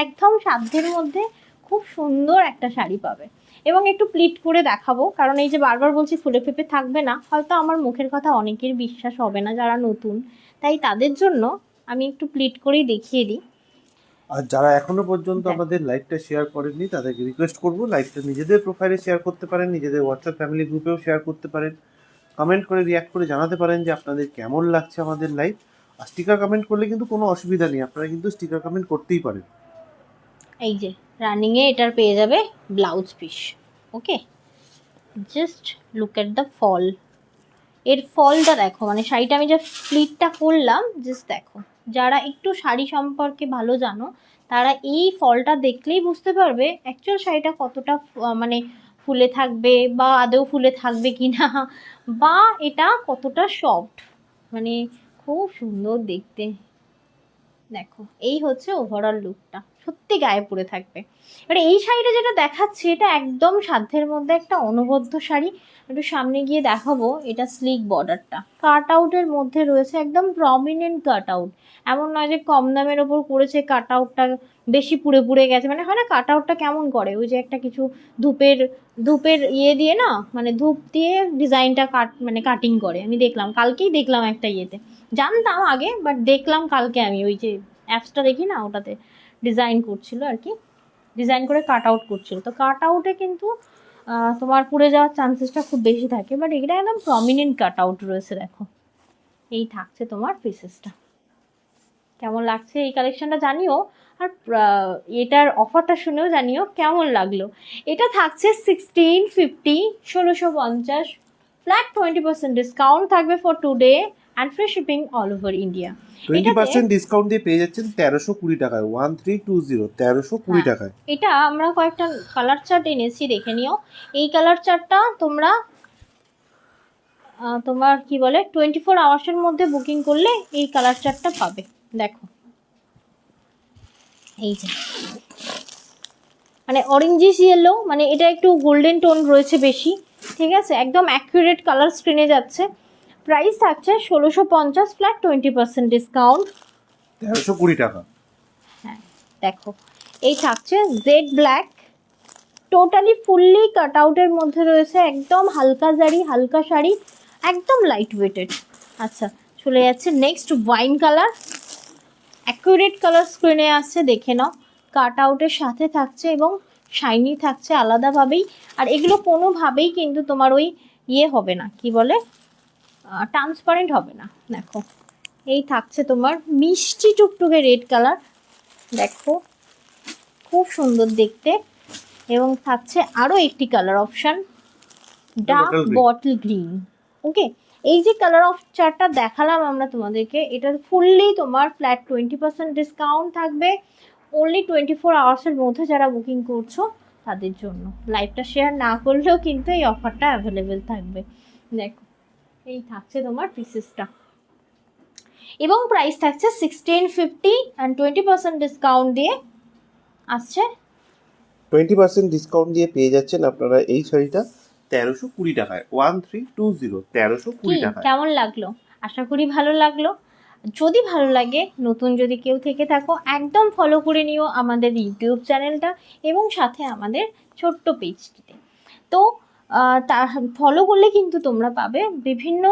একদম সাধ্যের মধ্যে খুব সুন্দর একটা শাড়ি পাবে, এবং একটু প্লিট করে দেখাবো, কারণ এই যে বারবার বলছি ফুলে ফেপে থাকবে না, হয়তো আমার মুখের কথা অনেকের বিশ্বাস হবে না যারা নতুন, তাই তাদের জন্য আমি একটু প্লিট করেই দেখিয়ে দিই। আর যারা এখনো পর্যন্ত আমাদের লাইভটা শেয়ার করেননি তাদেরকে রিকোয়েস্ট করব, লাইভটা নিজেদের প্রোফাইলে শেয়ার করতে পারেন, নিজেদের হোয়াটসঅ্যাপ ফ্যামিলি গ্রুপেও শেয়ার করতে পারেন, কমেন্ট করে রিয়াক্ট করে জানাতে পারেন যে আপনাদের কেমন লাগছে আমাদের লাইভ। আর স্টিকার কমেন্ট করলে কিন্তু কোনো অসুবিধা নেই, আপনারা কিন্তু স্টিকার কমেন্ট করতেই পারেন। এই যে রানিংয়ে এটার পেয়ে যাবে blouse piece, okay, just look at the fall, এর ফলটা দেখো, মানে শাড়িটা আমি যে প্লিটটা করলাম জাস্ট দেখো, যারা একটু শাড়ি সম্পর্কে ভালো জানো তারা এই ফলটা দেখলেই বুঝতে পারবে অ্যাকচুয়াল শাড়িটা কতটা মানে ফুলে থাকবে বা আদৌ ফুলে থাকবে কি না, বা এটা কতটা সফট, মানে খুব সুন্দর দেখতে। দেখো এই হচ্ছে ওভারঅল লুকটা, সত্যি গায়ে পরে থাকবে। এবার এই শাড়িটা যেটা দেখাচ্ছি এটা একদম সাধ্যের মধ্যে একটা অনবদ্য শাড়ি। একটু সামনে গিয়ে দেখাবো, এটা স্লিক বর্ডারটা কাট আউটের মধ্যে রয়েছে, একদম প্রমিনেন্ট কাট আউট। এমন নয় যে কম দামের ওপর করেছে কাট আউটটা বেশি পুড়ে পুড়ে গেছে, মানে হয় না কাট আউটটা কেমন করে, ওই যে একটা কিছু ধূপের ধূপের ইয়ে দিয়ে না, মানে ধূপ দিয়ে ডিজাইনটা মানে কাটিং করে। আমি দেখলাম কালকেই দেখলাম একটা ইয়েতে, জানতাম আগে বাট দেখলাম কালকে আমি ওই যে অ্যাপসটা দেখি না ওটাতে ডিজাইন করছিল আর কি, ডিজাইন করে কাট আউট করছিল। তো কাট আউটে কিন্তু তোমার পুড়ে যাওয়ার চান্সেসটা খুব বেশি থাকে, বাট এটা একদম প্রমিনেন্ট কাট আউট রয়েছে। দেখো এই থাকছে তোমার পিসেসটা। কেমন লাগছে এই কালেকশনটা জানিও, আর এটার অফারটা শুনেও জানিও কেমন লাগলো। এটা থাকছে 1650, 1650, ফ্ল্যাট 20% ডিসকাউন্ট থাকবে for today and free shipping all over India. 20% discount দিয়ে পেয়ে যাচ্ছেন 1320 টাকায়, 1320, 1320 টাকায়। এটা আমরা কয়েকটা কালার চার্ট এনেছি, দেখে নিও। এই কালার চার্টটা তোমরা তোমার কি বলে 24 আওয়ার্সের মধ্যে বুকিং করলে এই কালার চার্টটা পাবে। দেখো এই যে মানে অরেঞ্জিস ইয়েলো, মানে এটা একটু গোল্ডেন টোন রয়েছে বেশি, ঠিক আছে, একদম অ্যাকুরেট কালার স্ক্রিনে যাচ্ছে। প্রাইস থাকছে 1650, ফ্ল্যাট 20% ডিসকাউন্ট 1320 টাকা। হ্যাঁ দেখো এই থাকছে জেড ব্ল্যাক, টোটালি ফুললি কাট আউটের মধ্যে রয়েছে, একদম হালকা জারি হালকা শাড়ি, একদম লাইট ওয়েটেড। আচ্ছা চলে যাচ্ছে next wine colour, accurate colour স্ক্রিনে আসছে, দেখে নাও। কাট আউটের সাথে থাকছে এবং শাইনি থাকছে আলাদাভাবেই, আর এগুলো কোনোভাবেই কিন্তু তোমার ওই ইয়ে হবে না, কি বলে ট্রান্সপারেন্ট হবে না। দেখো এই থাকছে তোমার মিষ্টি টুকটুকে রেড কালার, দেখো খুব সুন্দর দেখতে। এবং থাকছে আরও একটি colour option, dark bottle green. Okay, এই যে কালার অফ চার্টটা দেখালাম আমরা তোমাদেরকে, এটা ফুললি তোমার ফ্ল্যাট 20% ডিসকাউন্ট থাকবে অনলি 24 আওয়ার্সের মধ্যে। যারা বুকিং করছো তাদের জন্য, লাইভটা শেয়ার না করলেও কিন্তু এই অফারটা অ্যাভেলেবেল থাকবে। দেখো এই থাকছে তোমার পিসেসটা, এবং প্রাইস থাকছে 1650 অ্যান্ড 20% ডিসকাউন্ট দিয়ে আসছে 20% ডিসকাউন্ট দিয়ে পেয়ে যাচ্ছেন আপনারা এই শাড়িটা 1320 টাকায়, 1320, 1320 টাকায়। কেমন লাগলো? আশা করি ভালো লাগলো। যদি ভালো লাগে, নতুন যদি কেউ থেকে থাকো, একদম ফলো করে নিও আমাদের ইউটিউব চ্যানেলটা এবং সাথে আমাদের ছোট্ট পেজটিতে। তো তা ফলো করলে কিন্তু তোমরা পাবে বিভিন্ন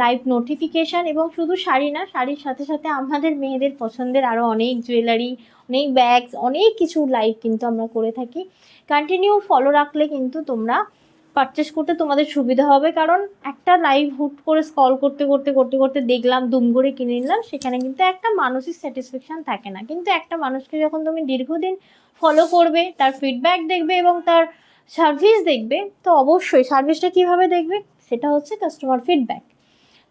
লাইভ নোটিফিকেশান, এবং শুধু শাড়ি না, শাড়ির সাথে সাথে আমাদের মেয়েদের পছন্দের আরও অনেক জুয়েলারি, অনেক ব্যাগস, অনেক কিছু লাইভ কিন্তু আমরা করে থাকি। কন্টিনিউ ফলো রাখলে কিন্তু তোমরা পারচেস করতে তোমাদের সুবিধা হবে, কারণ একটা লাইভ হুট করে স্ক্রল করতে করতে করতে করতে দেখলাম, দুম করে কিনে নিলাম, সেখানে কিন্তু একটা মানসিক স্যাটিসফ্যাকশান থাকে না। কিন্তু একটা মানুষকে যখন তুমি দীর্ঘদিন ফলো করবে, তার ফিডব্যাক দেখবে এবং তার সার্ভিস দেখবে, তো অবশ্যই সার্ভিসটা কীভাবে দেখবে, সেটা হচ্ছে কাস্টমার ফিডব্যাক।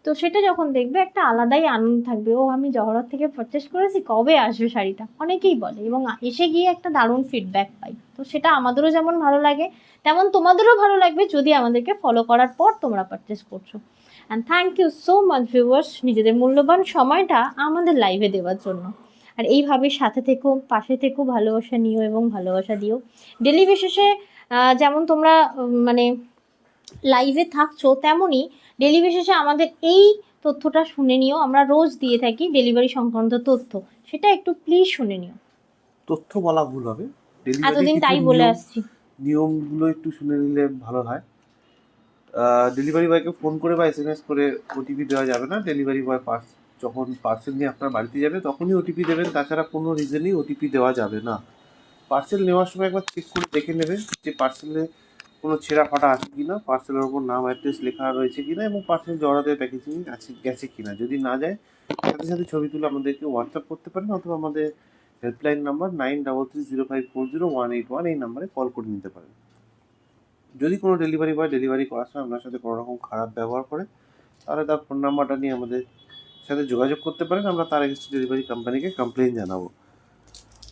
তো সেটা যখন দেখবে একটা আলাদাই আনন্দ থাকবে, ও আমি জহরত থেকে পারচেস করেছি, কবে আসবে শাড়িটা, অনেকেই বলে, এবং এসে গিয়ে একটা দারুণ ফিডব্যাক পাই। তো সেটা আমাদেরও যেমন ভালো লাগে, তেমন তোমাদেরও ভালো লাগবে যদি আমাদেরকে ফলো করার পর তোমরা পারচেস করছো। And thank you so much viewers, নিজেদের মূল্যবান সময়টা আমাদের লাইভে দেওয়ার জন্য। আর এইভাবে সাথে থেকো, পাশে থেকো, ভালোবাসা নিও এবং ভালোবাসা দিও। ডেলি বেসিসে যেমন তোমরা মানে লাইভে থাকছো, তেমনই ডেলি বেসিসে আমাদের এই তথ্যটা শুনে নিও। আমরা রোজ দিয়ে থাকি ডেলিভারি সংক্রান্ত তথ্য, সেটা একটু প্লিজ শুনে নিও। তথ্য বলা ভুল হবে, এতদিন তাই বলে আসছি, নিয়মগুলো একটু শুনে নিলে ভালো হয়। ডেলিভারি বয়কে ফোন করে বা SMS করে ওটিপি দেওয়া যাবে না। ডেলিভারি বয় যখন পার্সেল নিয়ে আপনার বাড়িতে যাবে তখনই ওটিপি দেবেন, তাছাড়া কোনো রিজনেই ওটিপি দেওয়া যাবে না। পার্সেল নেওয়ার সময় একবার চেক করে দেখে নেবেন যে পার্সেলে কোনো ছেঁড়া ফাটা আছে কি না, পার্সেলের ওপর নাম অ্যাড্রেস লেখা রয়েছে কি না, এবং পার্সেল জড়াতে প্যাকেজিং গেছে কি না। যদি না যায়, সাথে সাথে ছবি তুলে আমাদেরকে হোয়াটসঅ্যাপ করতে পারেন, অথবা আমাদের হেল্পলাইন নাম্বার 9330540181 এই নাম্বারে কল করে নিতে পারেন। যদি কোনো ডেলিভারি বয় ডেলিভারি করার সময় আপনার সাথে কোনো রকম খারাপ ব্যবহার করে, তাহলে তার ফোন নাম্বারটা নিয়ে আমাদের সাথে যোগাযোগ করতে পারেন, আমরা তার এগেইনস্টে ডেলিভারি কোম্পানিকে কমপ্লেন জানাবো।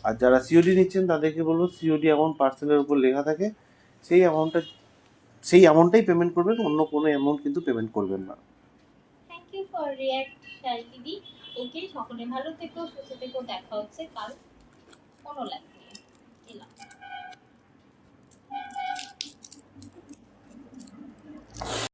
আর যারা সিওডি নিচ্ছেন তাদেরকে বলবো, সিওডি অ্যামাউন্ট পার্সেলের উপর লেখা থাকে, সেই অ্যামাউন্টটাই পেমেন্ট করবেন, অন্য কোনো অ্যামাউন্ট কিন্তু পেমেন্ট করবেন না। থ্যাংক ইউ ফর রিয়াক্ট দিদি। ওকে, সকলে ভালো থেকো, সুস্থ থেকো, দেখা হচ্ছে কাল কোনো লাইভ নিয়ে। এলাম।